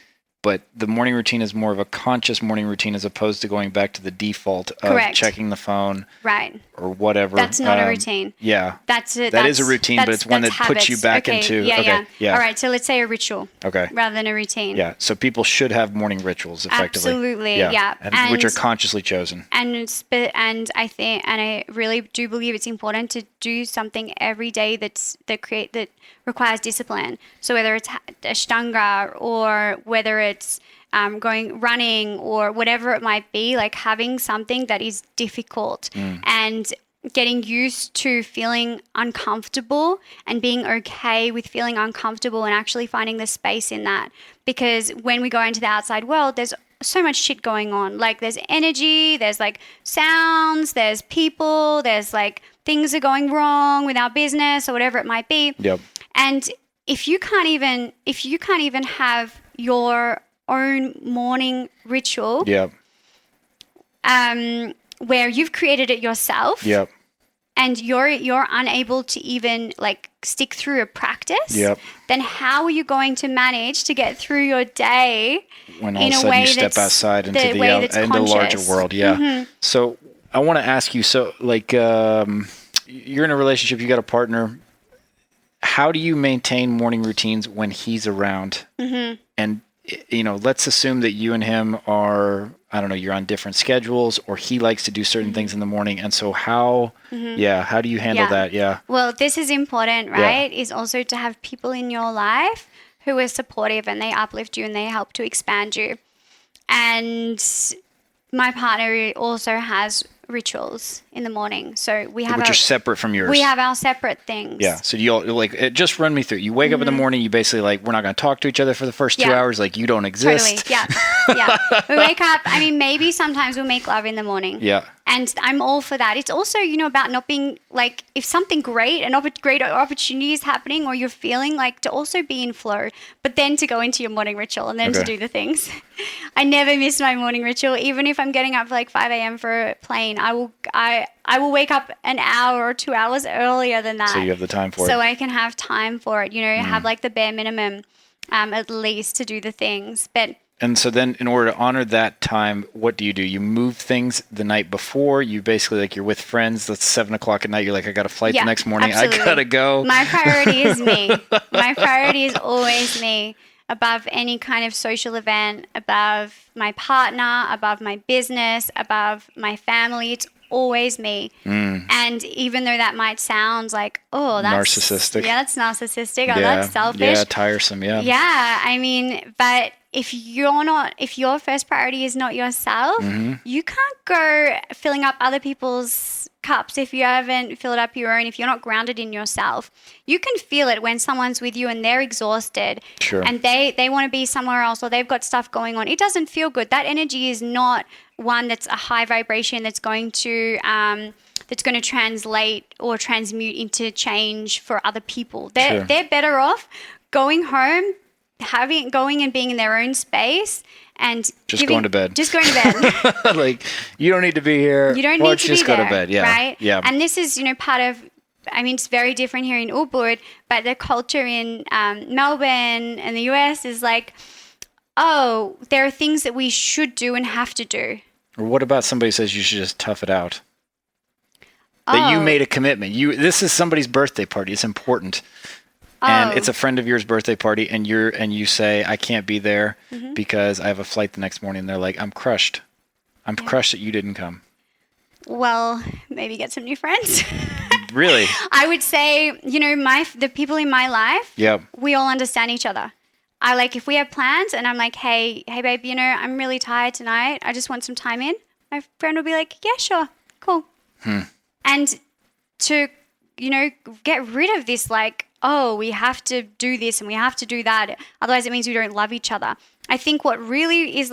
Speaker 1: but the morning routine is more of a conscious morning routine as opposed to going back to the default of
Speaker 2: Correct.
Speaker 1: checking the phone,
Speaker 2: right,
Speaker 1: or whatever.
Speaker 2: That's not a routine.
Speaker 1: Yeah,
Speaker 2: that
Speaker 1: is a routine, but it's one that puts you back into.
Speaker 2: Yeah. All right, so let's say a ritual.
Speaker 1: Okay.
Speaker 2: Rather than a routine.
Speaker 1: Yeah. So people should have morning rituals, effectively.
Speaker 2: Absolutely. Yeah.
Speaker 1: And which are consciously chosen.
Speaker 2: And I really do believe it's important to do something every day that requires discipline. So whether it's Ashtanga, or whether it's going running, or whatever it might be, like having something that is difficult and getting used to feeling uncomfortable and being okay with feeling uncomfortable, and actually finding the space in that. Because when we go into the outside world, there's so much shit going on. Like there's energy, there's like sounds, there's people, there's like things are going wrong with our business or whatever it might be.
Speaker 1: Yep.
Speaker 2: And if you can't even have your own morning ritual,
Speaker 1: yep,
Speaker 2: where you've created it yourself,
Speaker 1: yep,
Speaker 2: and you're unable to even like stick through a practice,
Speaker 1: yep,
Speaker 2: then how are you going to manage to get through your day
Speaker 1: when all of a sudden you step outside into the larger world? Yeah. So I want to ask you, so like you're in a relationship, you got a partner. How do you maintain morning routines when he's around? And let's assume that you and him are, I don't know, you're on different schedules, or he likes to do certain things in the morning. And so how do you handle that? Yeah.
Speaker 2: Well, this is important, right? Is also to have people in your life who are supportive, and they uplift you and they help to expand you. And my partner also has rituals in the morning, so we have
Speaker 1: which are separate from yours.
Speaker 2: We have our separate things.
Speaker 1: Yeah. So you'll like just run me through. You wake up in the morning. You basically we're not going to talk to each other for the first 2 hours. Like you don't exist.
Speaker 2: Totally. Yeah. We wake up. I mean, maybe sometimes we'll make love in the morning.
Speaker 1: Yeah.
Speaker 2: And I'm all for that. It's also, about not being like, if something great, great opportunity is happening, or you're feeling like, to also be in flow, but then to go into your morning ritual and then to do the things. I never miss my morning ritual. Even if I'm getting up for like 5 a.m. for a plane, I will wake up an hour or 2 hours earlier than that.
Speaker 1: So you have the time for it.
Speaker 2: So I can have time for it, have like the bare minimum at least to do the things.
Speaker 1: And so then in order to honor that time, what do? You move things the night before. You basically, like, you're with friends. That's 7 o'clock at night. You're like, I got a flight the next morning. Absolutely. I got to go.
Speaker 2: My priority is me. My priority is always me, above any kind of social event, above my partner, above my business, above my family. It's always me. And even though that might sound like, oh, that's
Speaker 1: narcissistic.
Speaker 2: Yeah, that's narcissistic. Oh, that's selfish.
Speaker 1: Yeah, tiresome. Yeah.
Speaker 2: Yeah. I mean, but if your first priority is not yourself, you can't go filling up other people's cups if you haven't filled up your own. If you're not grounded in yourself, you can feel it when someone's with you and they're exhausted, and they want to be somewhere else, or they've got stuff going on. It doesn't feel good. That energy is not one that's a high vibration that's going to translate or transmute into change for other people. They're better off going home, going and being in their own space, and
Speaker 1: going to bed.
Speaker 2: Just going to bed.
Speaker 1: Like, you don't need to be here.
Speaker 2: You don't need to
Speaker 1: just
Speaker 2: be there.
Speaker 1: Go to bed. Yeah.
Speaker 2: Right?
Speaker 1: Yeah.
Speaker 2: And this is, part of, I mean, it's very different here in Ubud, but the culture in Melbourne and the US is like, oh, there are things that we should do and have to do.
Speaker 1: Or what about somebody says you should just tough it out? that you made a commitment. This is somebody's birthday party. It's important. And it's a friend of yours' birthday party, and you say, I can't be there because I have a flight the next morning. And they're like, I'm crushed. I'm crushed that you didn't come.
Speaker 2: Well, maybe get some new friends.
Speaker 1: Really?
Speaker 2: I would say, the people in my life, we all understand each other. If we have plans and I'm like, hey, babe, I'm really tired tonight. I just want some time in. My friend will be like, yeah, sure. Cool. And to, get rid of this, we have to do this and we have to do that. Otherwise it means we don't love each other. I think what really is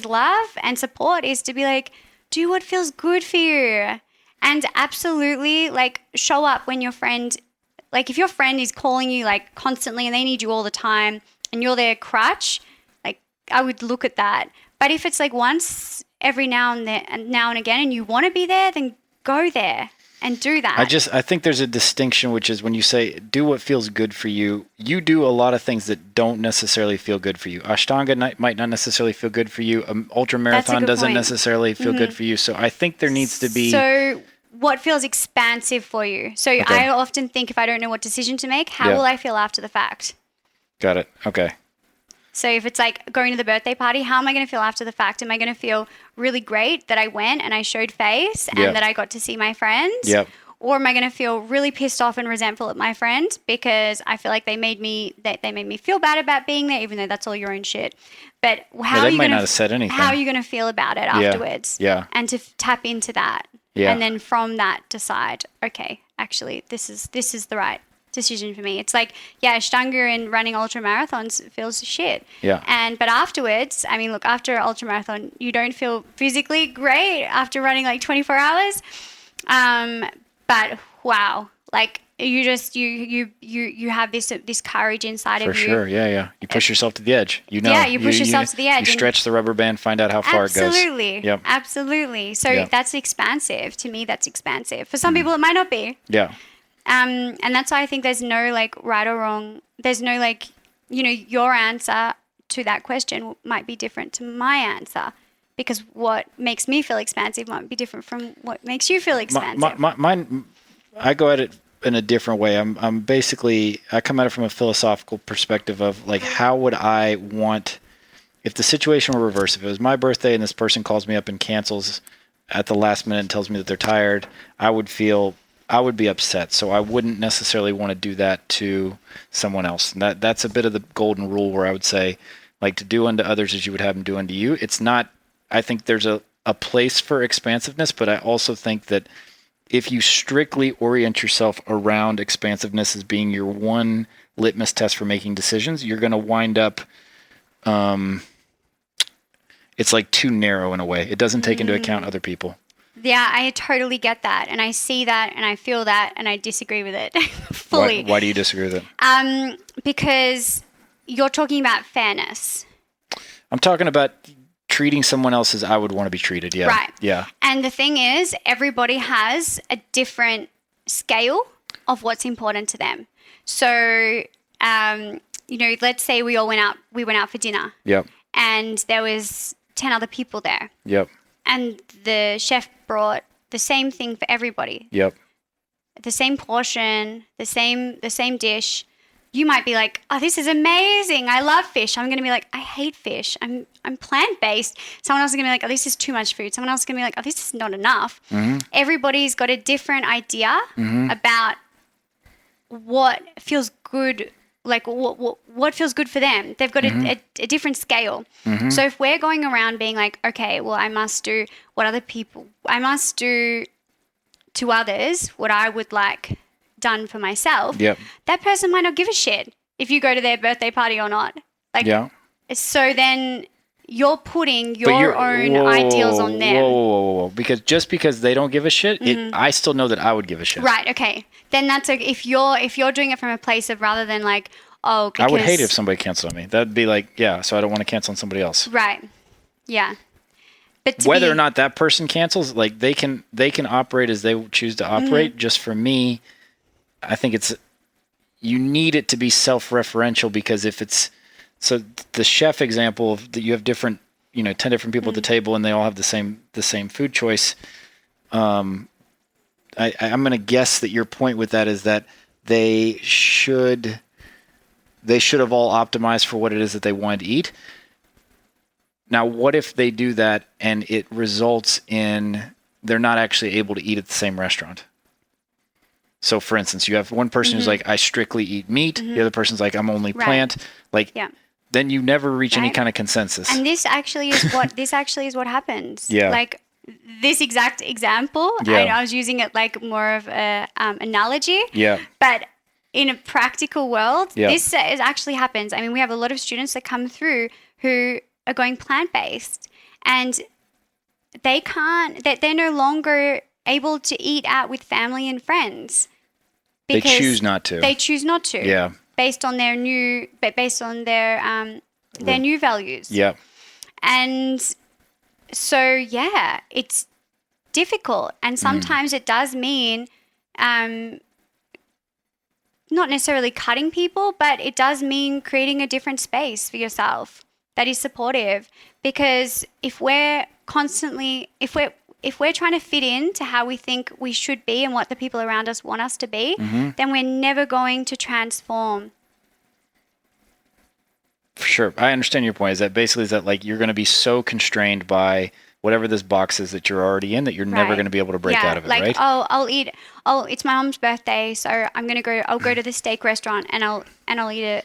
Speaker 2: love and support is to be like, do what feels good for you. And absolutely show up when your friend, if your friend is calling you constantly and they need you all the time and you're their crutch, I would look at that. But if it's once every now and again and you want to be there, then go there and do that.
Speaker 1: I think there's a distinction, which is when you say do what feels good for you, you do a lot of things that don't necessarily feel good for you. Ashtanga might not necessarily feel good for you. Ultra marathon doesn't necessarily feel good for you. So I think there needs to be...
Speaker 2: So what feels expansive for you? So I often think if I don't know what decision to make, how will I feel after the fact?
Speaker 1: Got it. Okay.
Speaker 2: So if it's going to the birthday party, how am I going to feel after the fact? Am I going to feel really great that I went and I showed face and that I got to see my friends?
Speaker 1: Yep.
Speaker 2: Or am I going to feel really pissed off and resentful at my friend because I feel like they made me feel bad about being there, even though that's all your own shit. But how are you going to
Speaker 1: said anything.
Speaker 2: How are you going to feel about it afterwards?
Speaker 1: Yeah.
Speaker 2: And to tap into that.
Speaker 1: Yeah.
Speaker 2: And then from that decide, okay, actually this is the right decision for me. It's Ashtanga and running ultra marathons feels shit.
Speaker 1: Yeah.
Speaker 2: But afterwards, after an ultra marathon, you don't feel physically great after running 24 hours. But wow, you just you have this courage inside of you.
Speaker 1: For sure, yeah. You push yourself to the edge.
Speaker 2: Yeah, you push yourself to the edge.
Speaker 1: You stretch the rubber band, find out how far it goes.
Speaker 2: Absolutely.
Speaker 1: Yep.
Speaker 2: Absolutely. So that's expansive. To me, that's expansive. For some people, it might not be.
Speaker 1: Yeah.
Speaker 2: And that's why I think there's no right or wrong. There's no your answer to that question might be different to my answer, because what makes me feel expansive might be different from what makes you feel expansive.
Speaker 1: Mine, I go at it in a different way. I'm basically, I come at it from a philosophical perspective of how would I want, if the situation were reversed, if it was my birthday and this person calls me up and cancels at the last minute and tells me that they're tired, I would be upset. So I wouldn't necessarily want to do that to someone else. And that's a bit of the golden rule where I would say, to do unto others as you would have them do unto you. It's not, I think there's a place for expansiveness, but I also think that if you strictly orient yourself around expansiveness as being your one litmus test for making decisions, you're going to wind up, it's too narrow in a way. It doesn't take into account other people.
Speaker 2: Yeah, I totally get that. And I see that and I feel that and I disagree with it fully.
Speaker 1: Why do you disagree with it?
Speaker 2: Because you're talking about fairness.
Speaker 1: I'm talking about treating someone else as I would want to be treated. Yeah.
Speaker 2: Right.
Speaker 1: Yeah.
Speaker 2: And the thing is, everybody has a different scale of what's important to them. So, let's say we went out for dinner.
Speaker 1: Yep.
Speaker 2: And there was 10 other people there.
Speaker 1: Yep.
Speaker 2: And the chef brought the same thing for everybody.
Speaker 1: Yep.
Speaker 2: The same portion, the same dish. You might be like, oh, this is amazing. I love fish. I'm going to be like, I hate fish. I'm plant-based. Someone else is going to be like, oh, this is too much food. Someone else is going to be like, oh, this is not enough. Mm-hmm. Everybody's got a different idea about what feels good, what feels good for them. They've got a different scale. Mm-hmm. So if we're going around being like, okay, well, I must do to others what I would like done for myself, that person might not give a shit if you go to their birthday party or not. So then you're putting your own ideals on them.
Speaker 1: Whoa. Because they don't give a shit, I still know that I would give a shit.
Speaker 2: Right, okay. Then that's if you're doing it from a place of rather than because
Speaker 1: I would hate it if somebody canceled on me. That'd be so I don't want to cancel on somebody else.
Speaker 2: Right. Yeah. But
Speaker 1: whether or not that person cancels, they can operate as they choose to operate. Just for me, I think you need it to be self-referential, because if it's, so the chef example that you have different, 10 different people at the table and they all have the same food choice. I'm going to guess that your point with that is that they should have all optimized for what it is that they wanted to eat. Now, what if they do that and it results in they're not actually able to eat at the same restaurant? So, for instance, you have one person who's like, I strictly eat meat. The other person's like, I'm only plant. Like, then you never reach any kind of consensus.
Speaker 2: And this actually is what happens.
Speaker 1: Yeah.
Speaker 2: Like this exact example, I was using it like more of a analogy.
Speaker 1: Yeah.
Speaker 2: But in a practical world, this actually happens. I mean, we have a lot of students that come through who are going plant-based, and they're no longer able to eat out with family and friends.
Speaker 1: They choose not to.
Speaker 2: They choose not to.
Speaker 1: Yeah.
Speaker 2: Based on their new values.
Speaker 1: Yeah.
Speaker 2: And so, it's difficult. And sometimes it does mean not necessarily cutting people, but it does mean creating a different space for yourself that is supportive. Because if we're trying to fit in to how we think we should be and what the people around us want us to be, then we're never going to transform.
Speaker 1: For sure. I understand your point. Is that like you're going to be so constrained by whatever this box is that you're already in that you're never going to be able to break out of it,
Speaker 2: like,
Speaker 1: right?
Speaker 2: It's my mom's birthday, so I'll go to the steak restaurant and I'll eat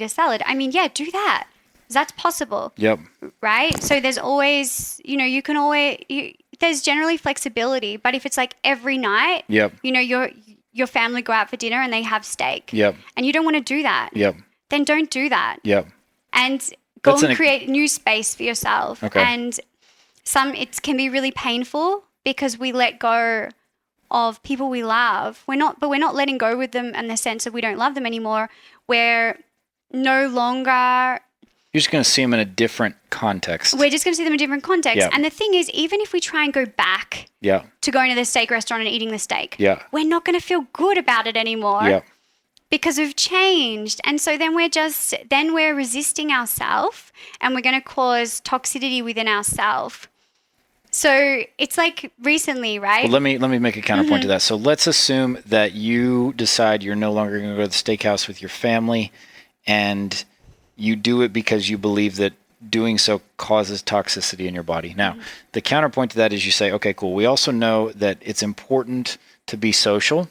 Speaker 2: a salad. I mean, do that. That's possible.
Speaker 1: Yep.
Speaker 2: Right? So there's always, there's generally flexibility, but if it's like every night, your family go out for dinner and they have steak.
Speaker 1: Yep.
Speaker 2: And you don't want to do that.
Speaker 1: Yep.
Speaker 2: Then don't do that.
Speaker 1: Yep.
Speaker 2: And go and create new space for yourself.
Speaker 1: Okay.
Speaker 2: And it can be really painful because we let go of people we love. We're not letting go with them in the sense of we don't love them anymore. We're no longer...
Speaker 1: You're just going to see them in a different context.
Speaker 2: We're just going to see them in a different context.
Speaker 1: Yeah.
Speaker 2: And the thing is, even if we try and go back to going to the steak restaurant and eating the steak, we're not going to feel good about it anymore because we've changed. And so then we're resisting ourselves and we're going to cause toxicity within ourselves. So it's like recently, right?
Speaker 1: Well, let me make a counterpoint to that. So let's assume that you decide you're no longer going to go to the steakhouse with your family, and you do it because you believe that doing so causes toxicity in your body. Now, the counterpoint to that is you say, okay, cool. We also know that it's important to be social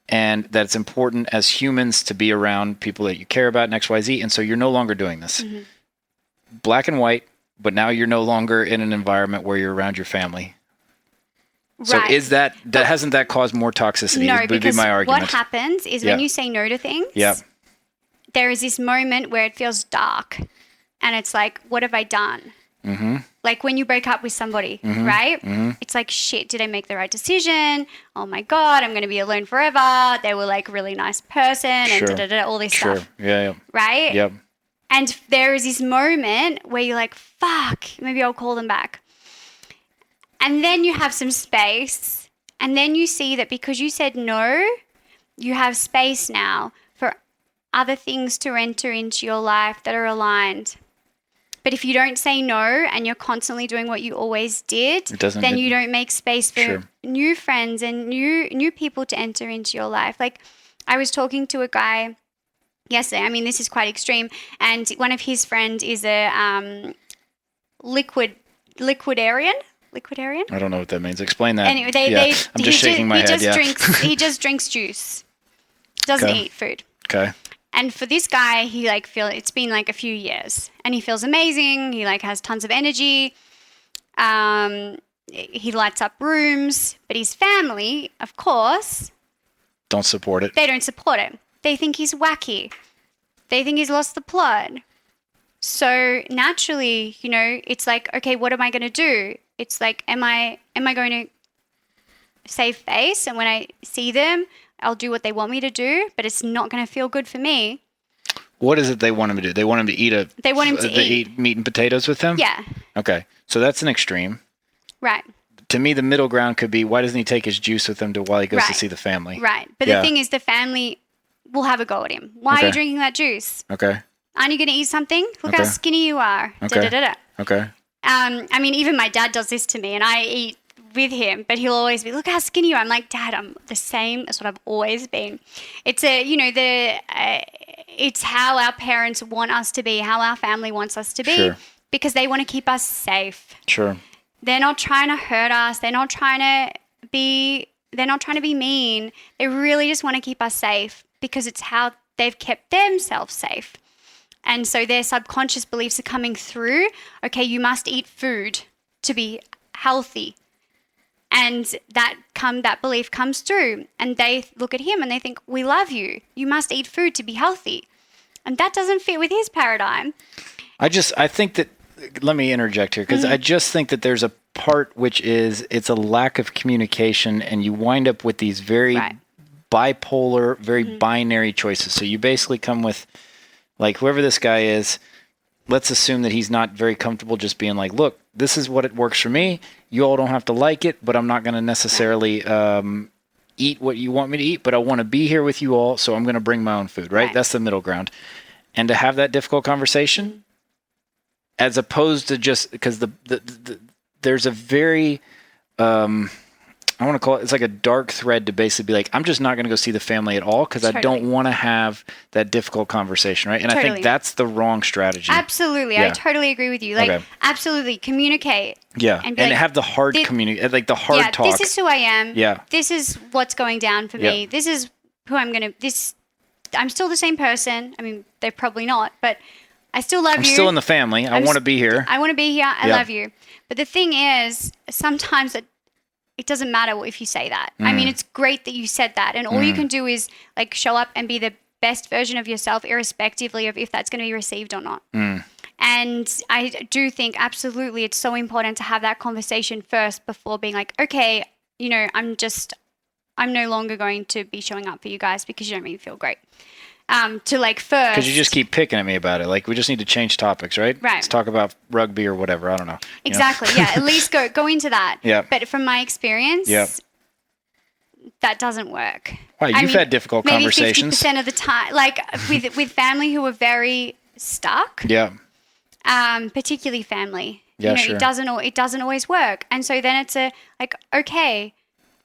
Speaker 1: and that it's important as humans to be around people that you care about and XYZ. And so you're no longer doing this. Black and white, but now you're no longer in an environment where you're around your family. So is hasn't that caused more toxicity?
Speaker 2: No,
Speaker 1: would be
Speaker 2: because
Speaker 1: my argument.
Speaker 2: what happens is when you say no to things, there is this moment where it feels dark and it's like, what have I done? Like when you break up with somebody, right? It's like, shit, did I make the right decision? Oh my God, I'm going to be alone forever. They were like a really nice person and all this stuff.
Speaker 1: Yeah.
Speaker 2: Right?
Speaker 1: Yep.
Speaker 2: And there is this moment where you're like, fuck, maybe I'll call them back. And then you have some space and then you see that because you said no, you have space now for other things to enter into your life that are aligned. But if you don't say no and you're constantly doing what you always did, then you don't make space for new friends and new people to enter into your life. Like I was talking to a guy yesterday. I mean, this is quite extreme. And one of his friends is a liquidarian.
Speaker 1: I don't know what that means. Explain that.
Speaker 2: Anyway,
Speaker 1: I'm just shaking my head.
Speaker 2: He just drinks juice. Doesn't eat food.
Speaker 1: Okay.
Speaker 2: And for this guy, he it's been like a few years and he feels amazing. He has tons of energy. He lights up rooms, but his family, of course,
Speaker 1: don't support it.
Speaker 2: They don't support it. They think he's wacky. They think he's lost the plot. So naturally, it's like, okay, what am I going to do? It's like, am I going to save face? And when I see them, I'll do what they want me to do, but it's not going to feel good for me.
Speaker 1: What is it they want him to do? They want him to eat eat meat and potatoes with them?
Speaker 2: Yeah.
Speaker 1: Okay. So that's an extreme.
Speaker 2: Right.
Speaker 1: To me, the middle ground could be, why doesn't he take his juice with him while he goes to see the family?
Speaker 2: Right. But the thing is, the family will have a go at him. Why are you drinking that juice?
Speaker 1: Okay.
Speaker 2: Aren't you going to eat something? Look how skinny you are.
Speaker 1: Okay. Okay.
Speaker 2: I mean, even my dad does this to me, and I eat with him, but he'll always be, look how skinny you are. I'm like, Dad, I'm the same as what I've always been. It's it's how our parents want us to be, how our family wants us to be,
Speaker 1: Sure.
Speaker 2: because they want to keep us safe.
Speaker 1: Sure.
Speaker 2: They're not trying to hurt us. They're not trying to be mean. They really just want to keep us safe because it's how they've kept themselves safe. And so their subconscious beliefs are coming through. Okay, you must eat food to be healthy. And that belief comes through, and they look at him and they think, we love you. You must eat food to be healthy. And that doesn't fit with his paradigm.
Speaker 1: I think that, let me interject here, because I just think that there's a part which is, it's a lack of communication, and you wind up with these very bipolar, very binary choices. So you basically come with, like, whoever this guy is, let's assume that he's not very comfortable just being like, look, this is what it works for me. You all don't have to like it, but I'm not going to necessarily eat what you want me to eat, but I want to be here with you all, so I'm going to bring my own food, right? That's the middle ground. And to have that difficult conversation, as opposed to just, because there's a very, I want to call it, it's like a dark thread to basically be like, I'm just not going to go see the family at all because I don't want to have that difficult conversation, right? And I think that's the wrong strategy.
Speaker 2: Absolutely. I totally agree with you. Like, absolutely, communicate.
Speaker 1: Yeah, and like, have the hard like the hard talk.
Speaker 2: This is who I am.
Speaker 1: Yeah.
Speaker 2: This is what's going down for me. This is who I'm still the same person. I mean, they're probably not, but I still love you.
Speaker 1: I'm still in the family. I want to be here.
Speaker 2: I want to be here. I love you. But the thing is, sometimes it doesn't matter if you say that. I mean, it's great that you said that. And all you can do is like show up and be the best version of yourself, irrespectively of if that's going to be received or not. And I do think absolutely it's so important to have that conversation first before being like, okay, I'm no longer going to be showing up for you guys because you don't make me feel great. To like first.
Speaker 1: Because you just keep picking at me about it. Like, we just need to change topics, right?
Speaker 2: Right.
Speaker 1: Let's talk about rugby or whatever. I don't know.
Speaker 2: Exactly. Yeah. At least go into that.
Speaker 1: Yeah.
Speaker 2: But from my experience, that doesn't work.
Speaker 1: Wow, you've had difficult conversations.
Speaker 2: Maybe 50% of the time, like with family who are very stuck.
Speaker 1: Yeah.
Speaker 2: Particularly family.
Speaker 1: Yeah, sure.
Speaker 2: It doesn't always work. And so then it's okay.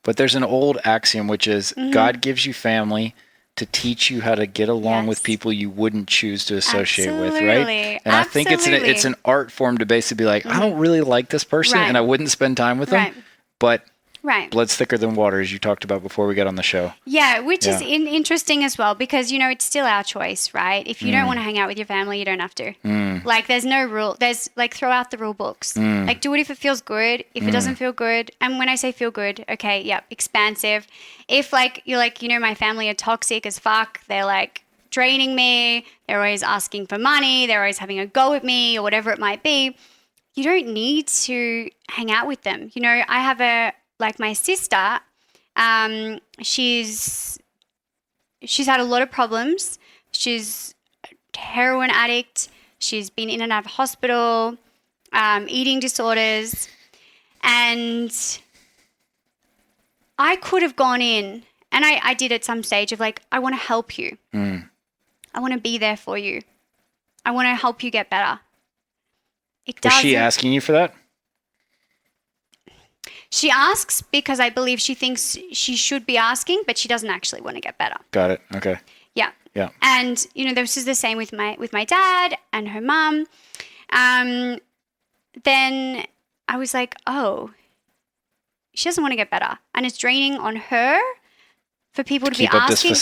Speaker 1: But there's an old axiom, which is God gives you family to teach you how to get along with people you wouldn't choose to associate with, right? And I think it's an art form to basically be like, I don't really like this person and I wouldn't spend time with them, but blood's thicker than water, as you talked about before we got on the show. Yeah,
Speaker 2: which is interesting as well because, it's still our choice, right? If you don't want to hang out with your family, you don't have to. Like, there's no rule. There's, like, throw out the rule books. Like, do it if it feels good. If it doesn't feel good, and when I say feel good, okay, expansive. If, like, you're like, my family are toxic as fuck, they're, like, draining me, they're always asking for money, they're always having a go at me or whatever it might be, you don't need to hang out with them. I have like my sister, she's had a lot of problems. She's a heroin addict. She's been in and out of hospital, eating disorders. And I could have gone in, and I did at some stage of like, I want to help you. I want to be there for you. I want to help you get better.
Speaker 1: Was she asking you for that?
Speaker 2: She asks because I believe she thinks she should be asking, but she doesn't actually want to get better.
Speaker 1: Got it. Okay.
Speaker 2: Yeah.
Speaker 1: Yeah.
Speaker 2: And this is the same with my dad and her mum. Then I was like, oh, she doesn't want to get better, and it's draining on her for people to be asking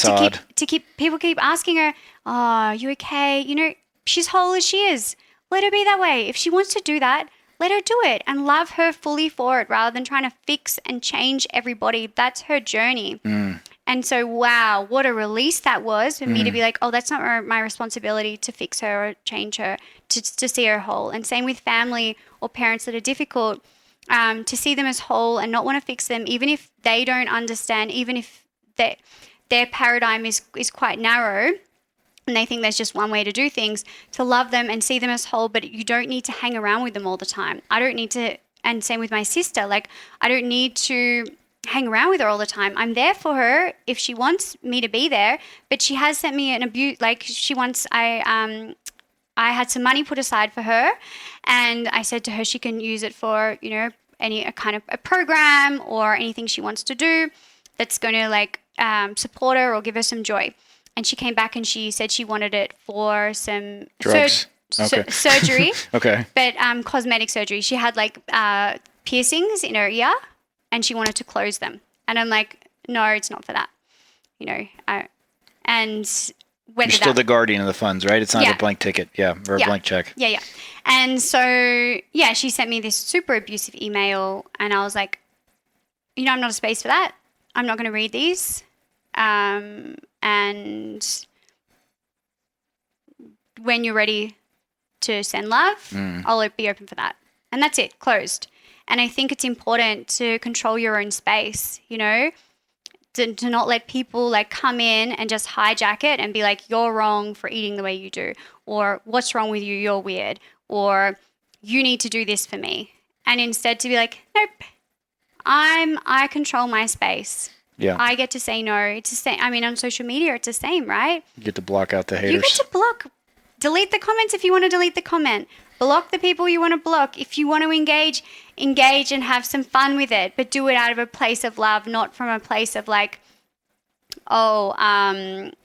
Speaker 2: people keep asking her, oh, are you okay? She's whole as she is. Let her be that way. If she wants to do that, let her do it and love her fully for it rather than trying to fix and change everybody. That's her journey. And so, wow, what a release that was for me to be like, oh, that's not my responsibility to fix her or change her, to see her whole. And same with family or parents that are difficult, to see them as whole and not want to fix them, even if they don't understand, even if their paradigm is quite narrow. And they think there's just one way to do things, to love them and see them as whole, but you don't need to hang around with them all the time. I don't need to, and same with my sister, like, I don't need to hang around with her all the time. I'm there for her if she wants me to be there, but she has sent me an abuse, like, I had some money put aside for her, and I said to her she can use it for, a kind of a program or anything she wants to do that's going to like support her or give her some joy. And she came back and she said she wanted it for some
Speaker 1: drugs.
Speaker 2: Surgery.
Speaker 1: Okay.
Speaker 2: But cosmetic surgery. She had like piercings in her ear and she wanted to close them. And I'm like, no, it's not for that. You know, and whether
Speaker 1: you're still the guardian of the funds, right? It's not
Speaker 2: Yeah.
Speaker 1: a blank ticket. Yeah. Or a blank check.
Speaker 2: Yeah. And so, yeah, she sent me this super abusive email and I was like, you know, I'm not a space for that. I'm not going to read these. And when you're ready to send love, I'll be open for that. And that's it, closed. And I think it's important to control your own space, you know, to not let people like come in and just hijack it and be like, you're wrong for eating the way you do, or what's wrong with you, you're weird, or you need to do this for me. And instead to be like, nope, I control my space.
Speaker 1: Yeah.
Speaker 2: I get to say no. It's the same. I mean, on social media, it's the same, right?
Speaker 1: You get to block out the haters.
Speaker 2: You get to block. Delete the comments if you want to delete the comment. Block the people you want to block. If you want to engage and have some fun with it, but do it out of a place of love, not from a place of like, like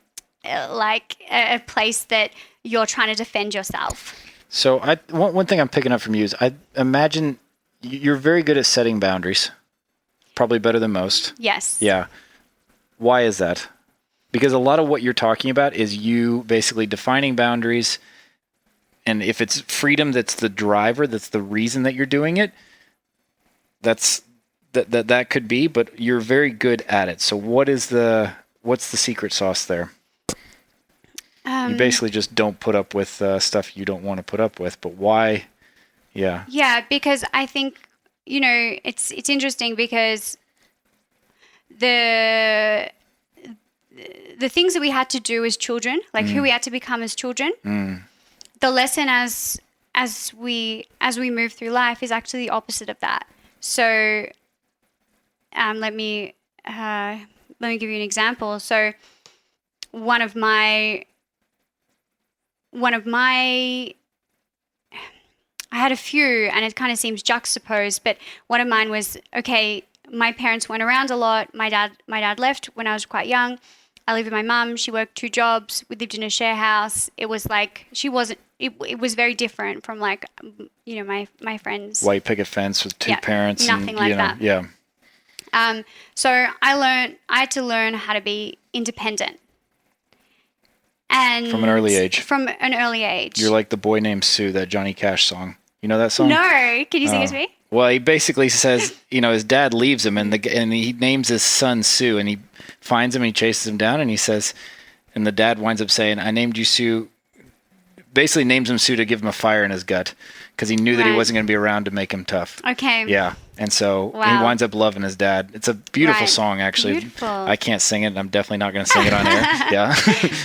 Speaker 2: a place that you're trying to defend yourself.
Speaker 1: So one thing I'm picking up from you is I imagine you're very good at setting boundaries. Probably better than most.
Speaker 2: Yes.
Speaker 1: Yeah. Why is that? Because a lot of what you're talking about is you basically defining boundaries. And if it's freedom that's the driver, that's the reason that you're doing it, that could be, but you're very good at it. So what's the secret sauce there? You basically just don't put up with stuff you don't want to put up with, but why? Yeah.
Speaker 2: Yeah, because I think, you know, it's interesting because the things that we had to do as children, like who we had to become as children, the lesson as we move through life is actually the opposite of that. So let me give you an example. So one of my I had a few, and it kind of seems juxtaposed, but one of mine was, okay, my parents went around a lot. My dad left when I was quite young. I lived with my mum. She worked 2 jobs. We lived in a share house. It was like, it was very different from like, you know, my friends.
Speaker 1: White picket fence with 2 parents.
Speaker 2: Nothing like that.
Speaker 1: Yeah.
Speaker 2: So I had to learn how to be independent. And
Speaker 1: from an early age.
Speaker 2: You're
Speaker 1: like the boy named Sue, that Johnny Cash song. You know that song?
Speaker 2: No. Can you sing it to me?
Speaker 1: Well, he basically says, you know, his dad leaves him and he names his son Sue, and he finds him and he chases him down, and he says, and the dad winds up saying, I named you Sue, basically names him Sue to give him a fire in his gut because he knew that he wasn't going to be around to make him tough.
Speaker 2: Okay.
Speaker 1: Yeah. And so he winds up loving his dad. It's a beautiful song, actually.
Speaker 2: Beautiful.
Speaker 1: I can't sing it, and I'm definitely not going to sing it on air. Yeah.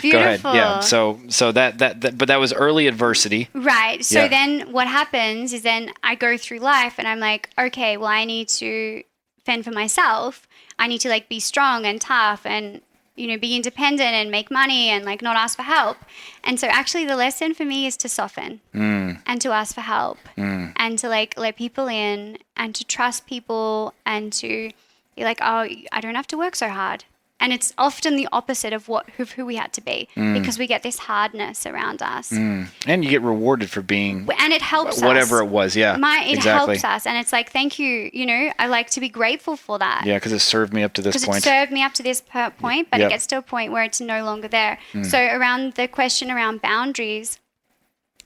Speaker 2: Beautiful.
Speaker 1: Go ahead. Yeah. So that but that was early adversity.
Speaker 2: Right. So then what happens is then I go through life and I'm like, okay, well, I need to fend for myself. I need to like be strong and tough and, you know, be independent and make money and like not ask for help. And so actually the lesson for me is to soften and to ask for help and to like let people in and to trust people and to be like, oh, I don't have to work so hard. And it's often the opposite of who we had to be because we get this hardness around us.
Speaker 1: And you get rewarded for being...
Speaker 2: And it helps us.
Speaker 1: Whatever it was, yeah.
Speaker 2: It helps us. And it's like, thank you. You know, I like to be grateful for that.
Speaker 1: Yeah, because it served me up to this point.
Speaker 2: Because it served me up to this point, but it gets to a point where it's no longer there. So around the question around boundaries,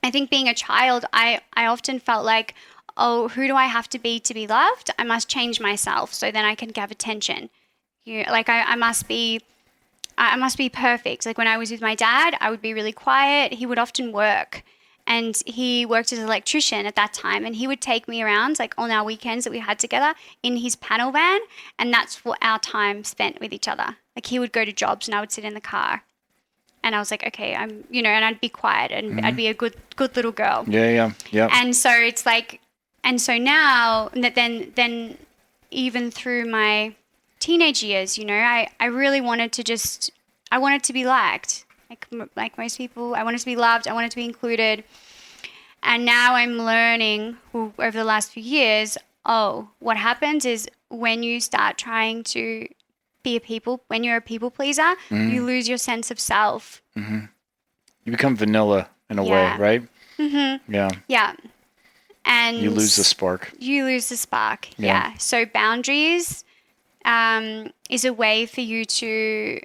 Speaker 2: I think being a child, I often felt like, oh, who do I have to be loved? I must change myself so then I can have attention. You know, like I must be perfect. Like when I was with my dad, I would be really quiet. He would often work, and he worked as an electrician at that time, and he would take me around like on our weekends that we had together in his panel van, and that's what our time spent with each other. Like he would go to jobs and I would sit in the car, and I was like, okay, and I'd be quiet and I'd be a good little girl.
Speaker 1: Yeah.
Speaker 2: And so it's like, and so now that then even through my teenage years, you know, I really wanted to I wanted to be liked. Like most people, I wanted to be loved. I wanted to be included. And now I'm learning over the last few years, what happens is when you start trying to be when you're a people pleaser, you lose your sense of self.
Speaker 1: You become vanilla in a way, right? Yeah.
Speaker 2: Yeah. And
Speaker 1: you lose the spark.
Speaker 2: Yeah. So boundaries is a way for you to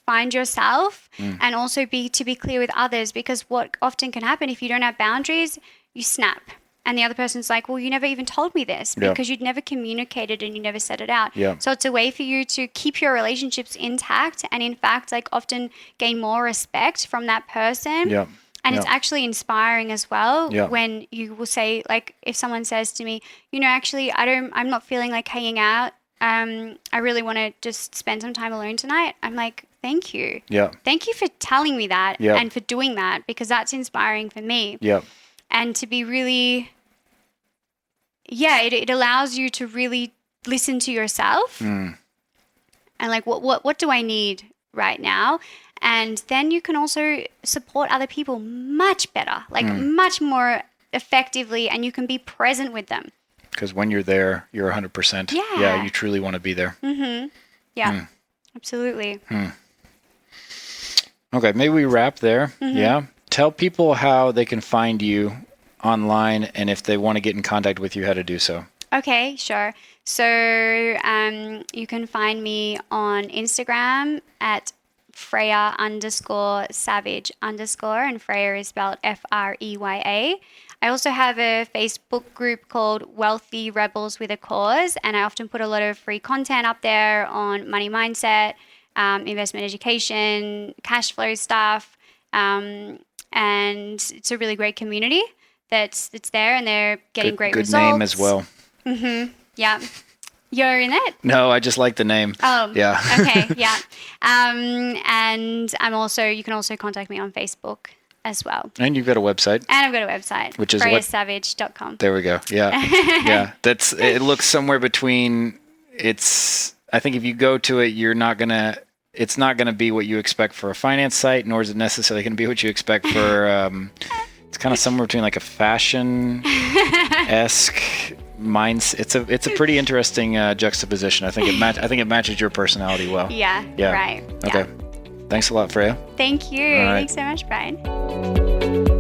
Speaker 2: find yourself and also be clear with others, because what often can happen if you don't have boundaries, you snap. And the other person's like, well, you never even told me this because you'd never communicated and you never said it out.
Speaker 1: Yeah.
Speaker 2: So it's a way for you to keep your relationships intact and, in fact, like often gain more respect from that person.
Speaker 1: Yeah.
Speaker 2: And it's actually inspiring as well when you will say, like, if someone says to me, actually, I'm not feeling like hanging out. I really want to just spend some time alone tonight. I'm like, thank you.
Speaker 1: Yeah.
Speaker 2: Thank you for telling me that and for doing that, because that's inspiring for me.
Speaker 1: Yeah.
Speaker 2: And to be really, it allows you to really listen to yourself and like, what do I need right now? And then you can also support other people much better, like much more effectively, and you can be present with them.
Speaker 1: Because when you're there, you're 100%. Yeah, you truly want to be there.
Speaker 2: Yeah, absolutely.
Speaker 1: Okay, maybe we wrap there. Yeah. Tell people how they can find you online, and if they want to get in contact with you, how to do so.
Speaker 2: Okay, sure. So you can find me on Instagram at Freya_Savage_, and Freya is spelled Freya. I also have a Facebook group called Wealthy Rebels with a Cause, and I often put a lot of free content up there on money mindset, investment education, cash flow stuff, and it's a really great community that's there, and they're getting great results.
Speaker 1: Good name as well.
Speaker 2: Yeah. You're in it?
Speaker 1: No, I just like the name.
Speaker 2: Oh,
Speaker 1: yeah.
Speaker 2: Okay, yeah. And you can also contact me on Facebook as well.
Speaker 1: And you've got a website.
Speaker 2: And I've got a website,
Speaker 1: which is
Speaker 2: FreyaSavage.com.
Speaker 1: There we go. Yeah. Yeah. It looks somewhere between, I think if you go to it, it's not going to be what you expect for a finance site, nor is it necessarily going to be what you expect for, it's kind of somewhere between like a fashion-esque mindset. It's a pretty interesting juxtaposition. I think it matches your personality well.
Speaker 2: Yeah. Right.
Speaker 1: Okay.
Speaker 2: Yeah.
Speaker 1: Thanks a lot, Freya.
Speaker 2: Thank you. Thanks so much, Brian.